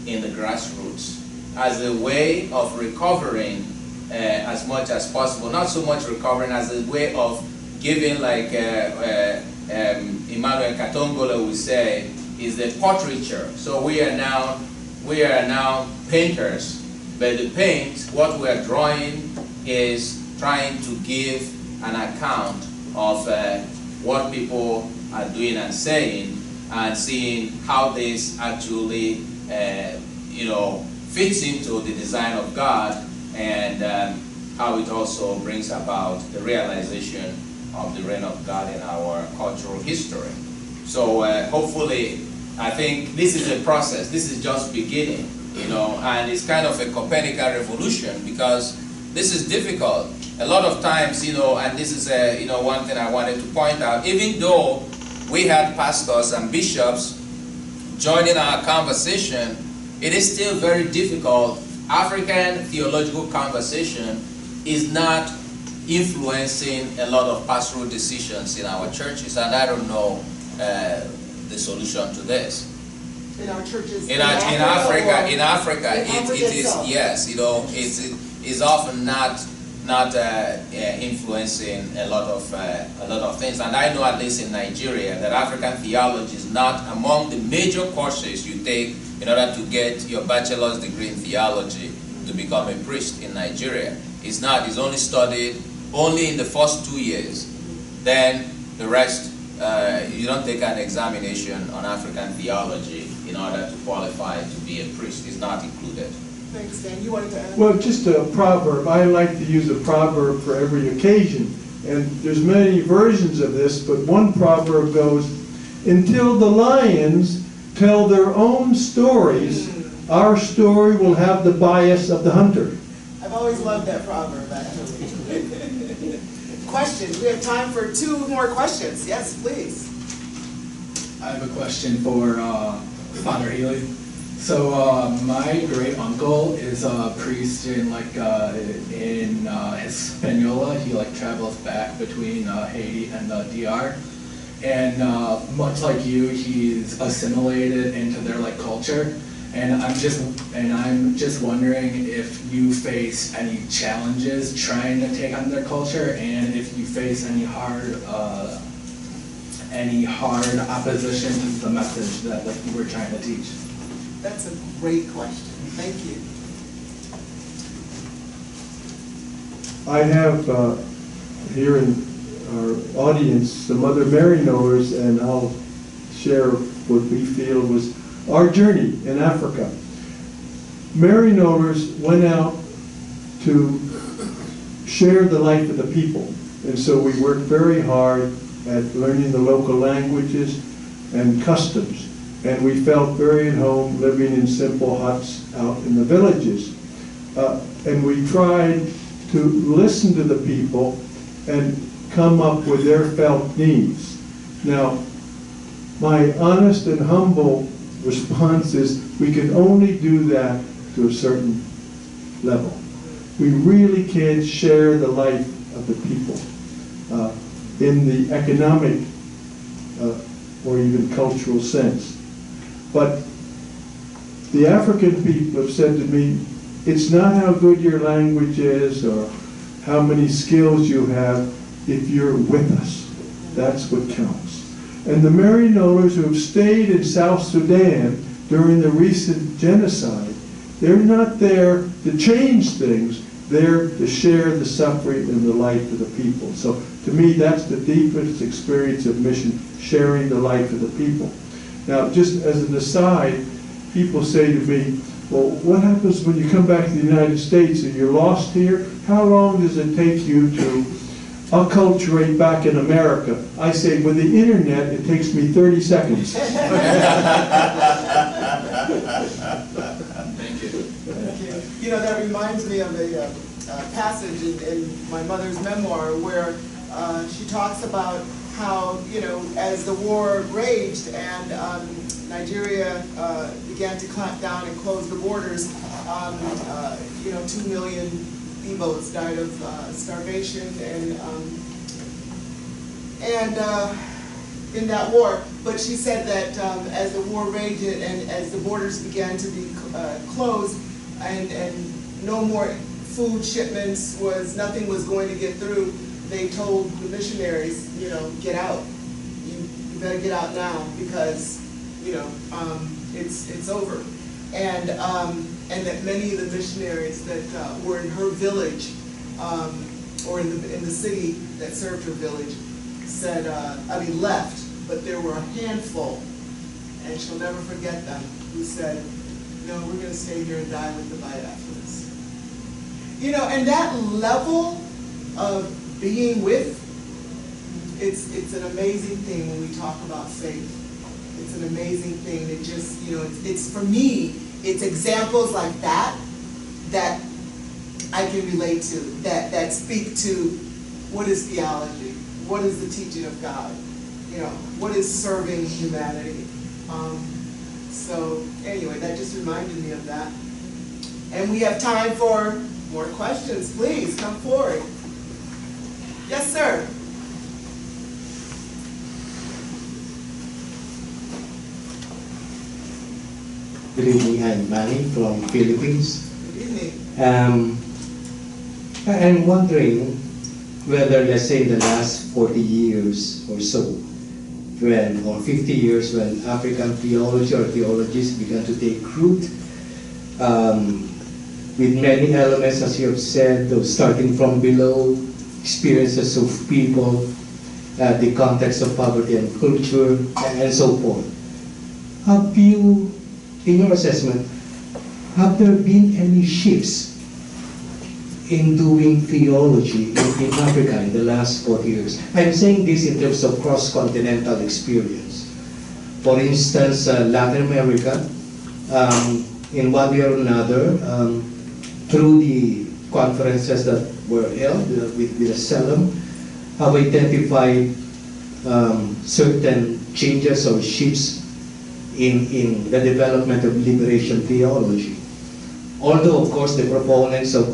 in the grassroots as a way of recovering as much as possible. Not so much recovering as a way of giving, like Emmanuel Katongola would say, is the portraiture. So we are now painters, but the paint, what we are drawing is trying to give an account of what people are doing and saying, and seeing how this actually fits into the design of God, and how it also brings about the realization of the reign of God in our cultural history. So hopefully, I think this is a process. This is just beginning, and it's kind of a Copernican revolution, because this is difficult. A lot of times, and this is one thing I wanted to point out, even though we had pastors and bishops joining our conversation, it is still very difficult. African theological conversation is not influencing a lot of pastoral decisions in our churches, and I don't know the solution to this. In our churches? In Africa, it is, yes, it is often not influencing a lot of things. And I know, at least in Nigeria, that African theology is not among the major courses you take in order to get your bachelor's degree in theology to become a priest in Nigeria. It's not. It's only studied only in the first 2 years. Then the rest, you don't take an examination on African theology in order to qualify to be a priest. It's not included. Thanks, Dan. You wanted to add? Well, just a proverb. I like to use a proverb for every occasion. And there's many versions of this, but one proverb goes, "Until the lions tell their own stories, our story will have the bias of the hunter." I've always loved that proverb, actually. Questions? We have time for 2 more questions. Yes, please. I have a question for Father Healey. So my great uncle is a priest in Hispaniola. He travels back between Haiti and DR, and much like you, he's assimilated into their culture. And I'm just wondering if you face any challenges trying to take on their culture, and if you face any hard opposition to the message that you were trying to teach. That's a great question. Thank you. I have here in our audience some other Maryknollers, and I'll share what we feel was our journey in Africa. Maryknollers went out to share the life of the people, and so we worked very hard at learning the local languages and customs, and we felt very at home living in simple huts out in the villages. And we tried to listen to the people and come up with their felt needs. Now, my honest and humble response is we can only do that to a certain level. We really can't share the life of the people in the economic or even cultural sense. But the African people have said to me, it's not how good your language is or how many skills you have, if you're with us. That's what counts. And the Maryknollers who have stayed in South Sudan during the recent genocide, they're not there to change things, they're to share the suffering and the life of the people. So to me, that's the deepest experience of mission, sharing the life of the people. Now, just as an aside, people say to me, well, what happens when you come back to the United States and you're lost here? How long does it take you to acculturate back in America? I say, with the internet, it takes me 30 seconds. You know, that reminds me of a passage in my mother's memoir where she talks about how, you know, as the war raged and Nigeria began to clamp down and close the borders, you know, 2 million Igbos died of starvation and in that war. But she said that as the war raged and as the borders began to be closed and no more food shipments nothing was going to get through, they told the missionaries, you know, get out. You better get out now because, you know, it's over. And that many of the missionaries that were in her village or in the city that served her village said, left, but there were a handful, and she'll never forget them, who said, no, we're going to stay here and die with the bite after this. You know, and that level of being with, it's an amazing thing when we talk about faith. It's an amazing thing. It just, you know, it's for me, it's examples like that that I can relate to, that speak to what is theology, what is the teaching of God, you know, what is serving humanity. So anyway, that just reminded me of that. And we have time for more questions. Please come forward. Yes, sir. Good evening, I'm Manny from Philippines. Good evening. I'm wondering whether, let's say, in the last 40 years or so, or 50 years, when African theology or theologies began to take root, with many elements, as you have said, starting from below, experiences of people, the context of poverty and culture, and so forth. Have you, in your assessment, have there been any shifts in doing theology in Africa in the last 40 years? I'm saying this in terms of cross-continental experience. For instance, Latin America, in one way or another, through the conferences that were held with the Salem, have identified certain changes or shifts in the development of liberation theology. Although, of course, the proponents of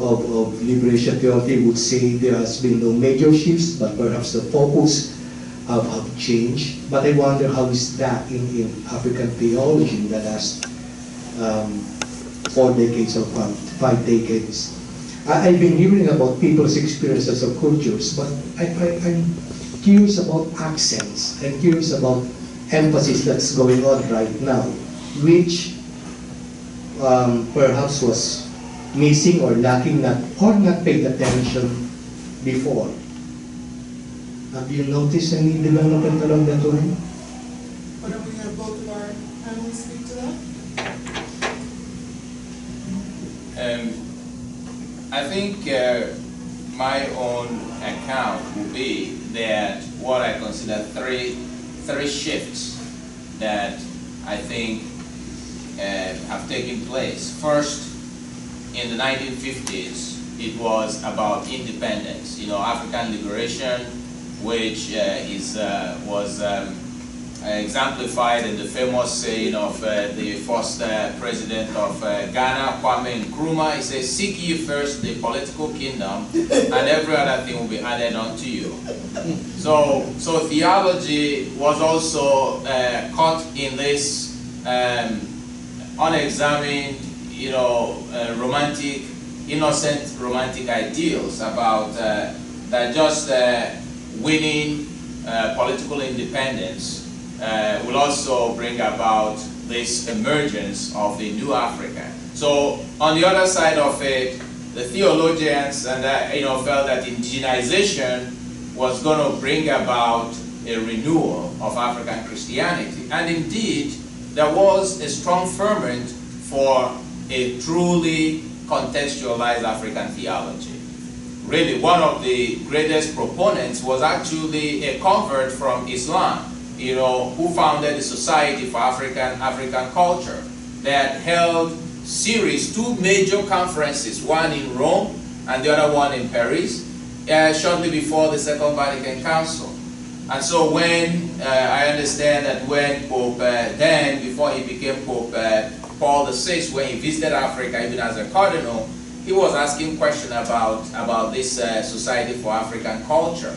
liberation theology would say there has been no major shifts, but perhaps the focus have changed. But I wonder, how is that in African theology in the last 4 decades or 5 decades? I've been hearing about people's experiences of cultures, but I'm curious about accents. I'm curious about emphasis that's going on right now, which perhaps was missing or lacking, or not paid attention before. Have you noticed any development along that line? Why don't we have both of our panelists speak to that? I think my own account will be that what I consider three shifts that I think have taken place. First, in the 1950s, it was about independence. You know, African liberation, which was exemplified in the famous saying of the first president of Ghana, Kwame Nkrumah. He says, "Seek ye first the political kingdom, and every other thing will be added unto you." So theology was also caught in this unexamined, you know, innocent romantic ideals about that just winning political independence will also bring about this emergence of the new Africa. So on the other side of it, the theologians and felt that indigenization was going to bring about a renewal of African Christianity, and indeed there was a strong ferment for a truly contextualized African theology. Really, one of the greatest proponents was actually a convert from Islam, who founded the Society for African Culture, that held series, two major conferences, one in Rome and the other one in Paris, shortly before the Second Vatican Council. And so when, I understand that when Pope then, before he became Pope Paul VI, when he visited Africa, even as a cardinal, he was asking questions about this Society for African Culture.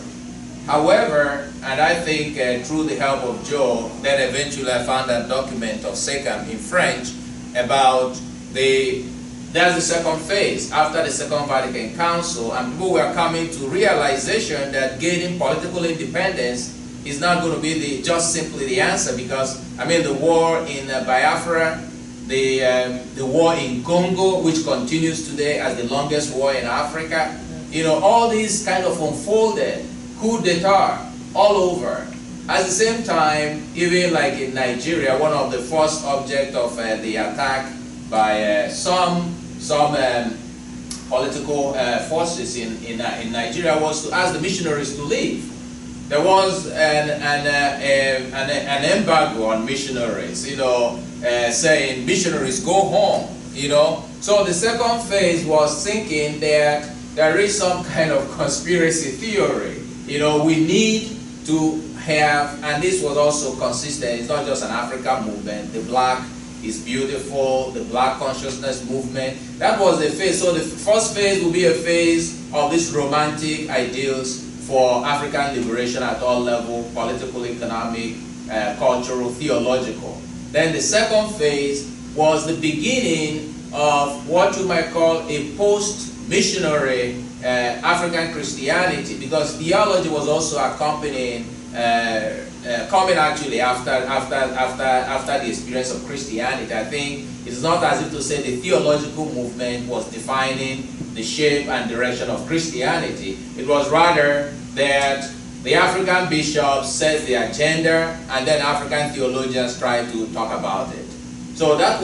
However, and I think through the help of Joe, then eventually I found that document of SECAM in French about that's the second phase after the Second Vatican Council, and people were coming to realization that gaining political independence is not going to be just simply the answer, because I mean the war in Biafra, the war in Congo, which continues today as the longest war in Africa, you know, all these kind of unfolded, coup d'etat all over. At the same time, even like in Nigeria, one of the first objects of the attack by some political forces in Nigeria was to ask the missionaries to leave. There was an embargo on missionaries, you know, saying missionaries go home, you know. So the second phase was thinking that there is some kind of conspiracy theory. You know, we need to have, and this was also consistent, it's not just an African movement, the black is beautiful, the black consciousness movement. That was the phase. So the first phase will be a phase of these romantic ideals for African liberation at all levels, political, economic, cultural, theological. Then the second phase was the beginning of what you might call a post-missionary African Christianity, because theology was also accompanying, coming actually after the experience of Christianity. I think it's not as if to say the theological movement was defining the shape and direction of Christianity. It was rather that the African bishops set the agenda, and then African theologians tried to talk about it. So that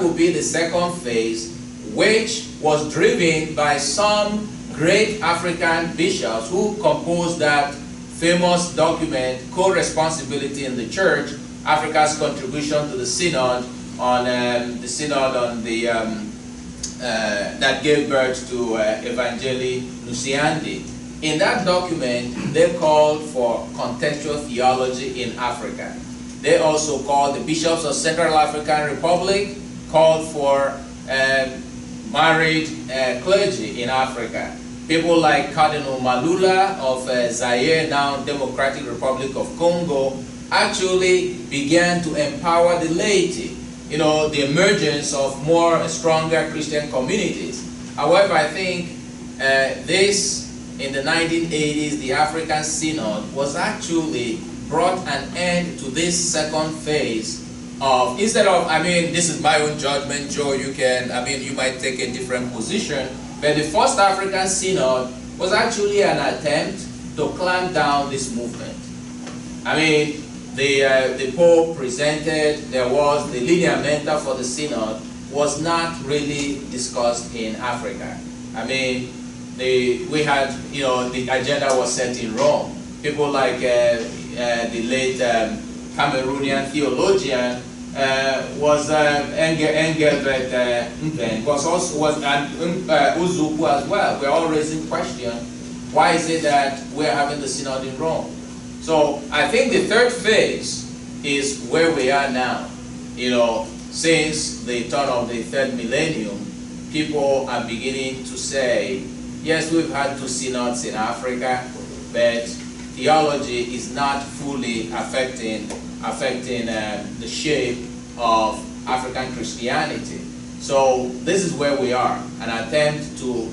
would be the second phase, which was driven by some great African bishops who composed that famous document, Co-Responsibility in the Church, Africa's Contribution to the Synod on that gave birth to Evangelii Nunciandi. In that document, they called for contextual theology in Africa. They also called the bishops of Central African Republic, called for married clergy in Africa. People like Cardinal Malula of Zaire, now Democratic Republic of Congo, actually began to empower the laity. You know, the emergence of stronger Christian communities. However, I think in the 1980s, the African Synod was actually brought an end to this second phase of, instead of, I mean, this is my own judgment, Joe, you might take a different position, but the first African Synod was actually an attempt to clamp down this movement. I mean, the Pope presented, there was the lineamenta for the Synod was not really discussed in Africa. I mean, we had, you know, the agenda was set in Rome. People like the late Cameroonian theologian was Engelbert Mpen, and Uzupu as well. We're all raising question, why is it that we're having the Synod in Rome? So I think the third phase is where we are now. You know, since the turn of the third millennium, people are beginning to say, yes, we've had two synods in Africa, but theology is not fully affecting the shape of African Christianity. So this is where we are, an attempt to,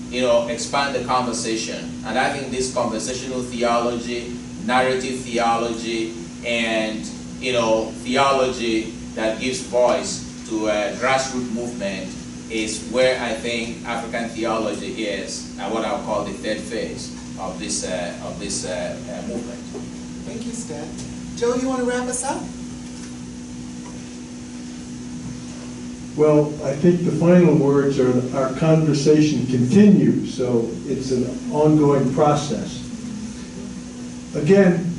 you know, expand the conversation. And I think this conversational theology, narrative theology, and, you know, theology that gives voice to a grassroots movement is where I think African theology is, and what I'll call the third phase of this movement. Thank you, Stan. Joe, you want to wrap us up? Well, I think the final words are our conversation continues, so it's an ongoing process. Again,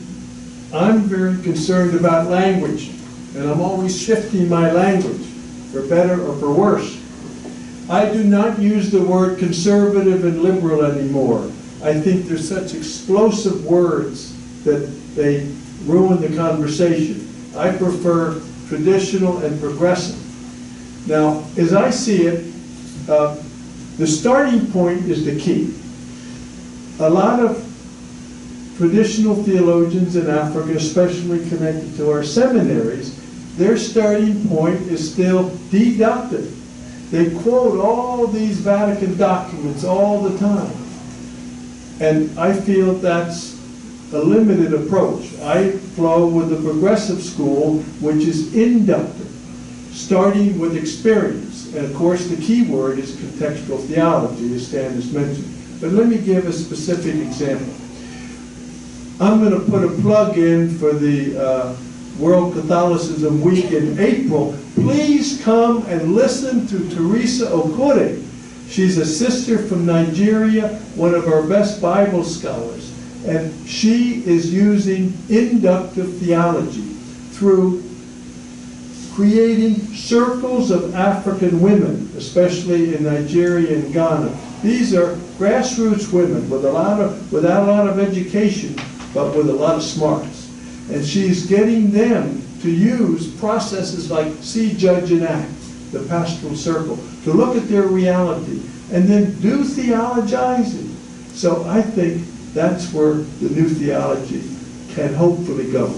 I'm very concerned about language, and I'm always shifting my language. for better or for worse. I do not use the word conservative and liberal anymore. I think they're such explosive words that they ruin the conversation. I prefer traditional and progressive. Now, as I see it, the starting point is the key. A lot of traditional theologians in Africa, especially connected to our seminaries, their starting point is still deductive. They quote all these Vatican documents all the time. And I feel that's a limited approach. I flow with the progressive school, which is inductive, starting with experience. And of course, the key word is contextual theology, as Stan has mentioned. But let me give a specific example. I'm going to put a plug in for the World Catholicism Week in April. Please come and listen to Teresa Okore. She's a sister from Nigeria, one of our best Bible scholars. And she is using inductive theology through creating circles of African women, especially in Nigeria and Ghana. These are grassroots women without a lot of education, but with a lot of smarts. And she's getting them to use processes like see, judge, and act, the pastoral circle, to look at their reality and then do theologizing. So I think that's where the new theology can hopefully go.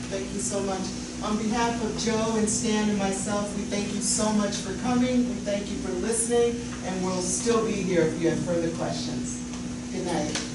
Thank you so much. On behalf of Joe and Stan and myself, we thank you so much for coming. We thank you for listening, and we'll still be here if you have further questions. Good night.